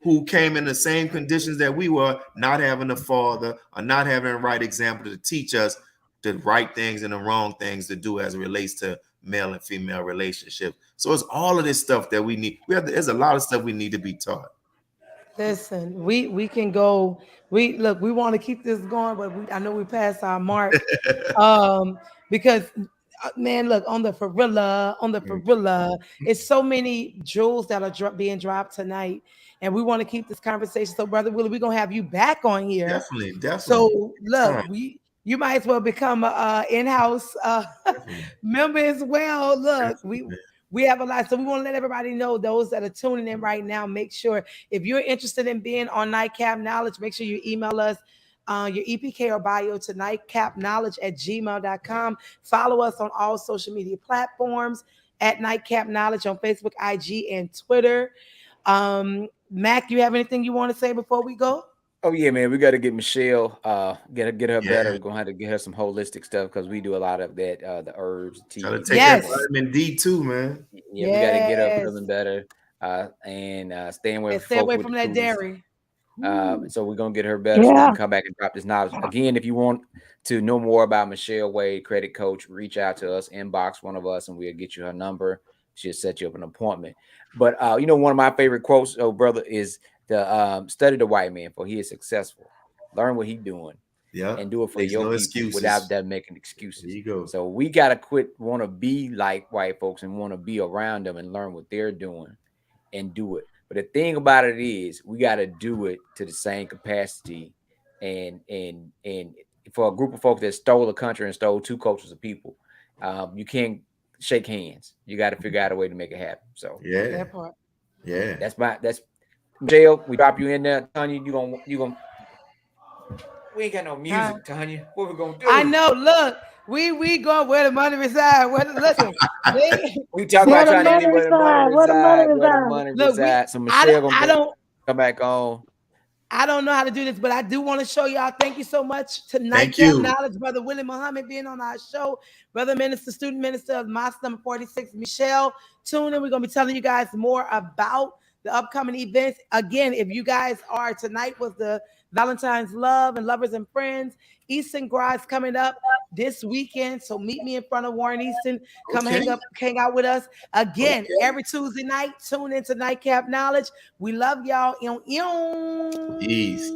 who came in the same conditions that we were, not having a father or not having the right example to teach us the right things and the wrong things to do as it relates to male and female relationships. So it's all of this stuff that we need. There's a lot of stuff we need to be taught. Listen, we can go. We look. We want to keep this going, but I know we passed our mark. Because man, look on the Farilla, it's so many jewels that are being dropped tonight, and we want to keep this conversation. So, brother Willie, we're gonna have you back on here. Definitely, definitely. So, look, Anytime, you might as well become a in-house definitely, member as well. Look, we definitely, we have a lot, so we want to let everybody know, those that are tuning in right now, make sure if you're interested in being on Nightcap Knowledge, make sure you email us your EPK or bio to nightcapknowledge@gmail.com. Follow us on all social media platforms at Nightcap Knowledge on Facebook, IG, and Twitter. Mac, you have anything you want to say before we go? Oh yeah, man, we got to get Michelle, get her better. yeah. We're gonna have to get her some holistic stuff because we do a lot of that, the herbs, Try to teas, take that everything. Yes. vitamin D too, man. Yeah, we got to get her Yes. feeling better, and staying away And from stay folks away with from the that cooties. dairy. Woo. So we're gonna get her better so we Yeah. can come back and drop this knowledge again. If you want to know more about Michelle Wade, credit coach, reach out to us, inbox one of us, and we'll get you her number. She'll set you up an appointment. But one of my favorite quotes, oh brother, is the study the white man for he is successful. Learn what he's doing Yeah. and do it for Makes your no people without excuses. them making There excuses. you go. So we gotta quit want to be like white folks and want to be around them and learn what they're doing and do it. But the thing about it is, we got to do it to the same capacity, and for a group of folks that stole the country and stole two cultures of people, you can't shake hands. You got to figure out a way to make it happen. So Yeah. That part. Yeah. that's Michelle. We drop you in there, Tanya. You gonna we ain't got no Huh? music, Tanya. What we gonna I do? know. Look, we go where the money reside. Listen, they We talk Where about the trying to money get where the money reside? Where the money reside, where the reside? money look. We reside. So Michelle gonna I don't come back on. I don't know how to do this, but I do want to show y'all. Thank you so much to Thank Nightcap you. Knowledge, Brother Willie Muhammad being on our show, Brother Minister, Student Minister of Mosque number 46, Michelle. Tune in. We're going to be telling you guys more about the upcoming events. Again, if you guys are, tonight was the Valentine's Love and Lovers and Friends. Easton Grad's coming up this weekend. So meet me in front of Warren Easton. Come Okay. hang out with us. Again, Okay. every Tuesday night, tune into Nightcap Knowledge. We love y'all. Peace.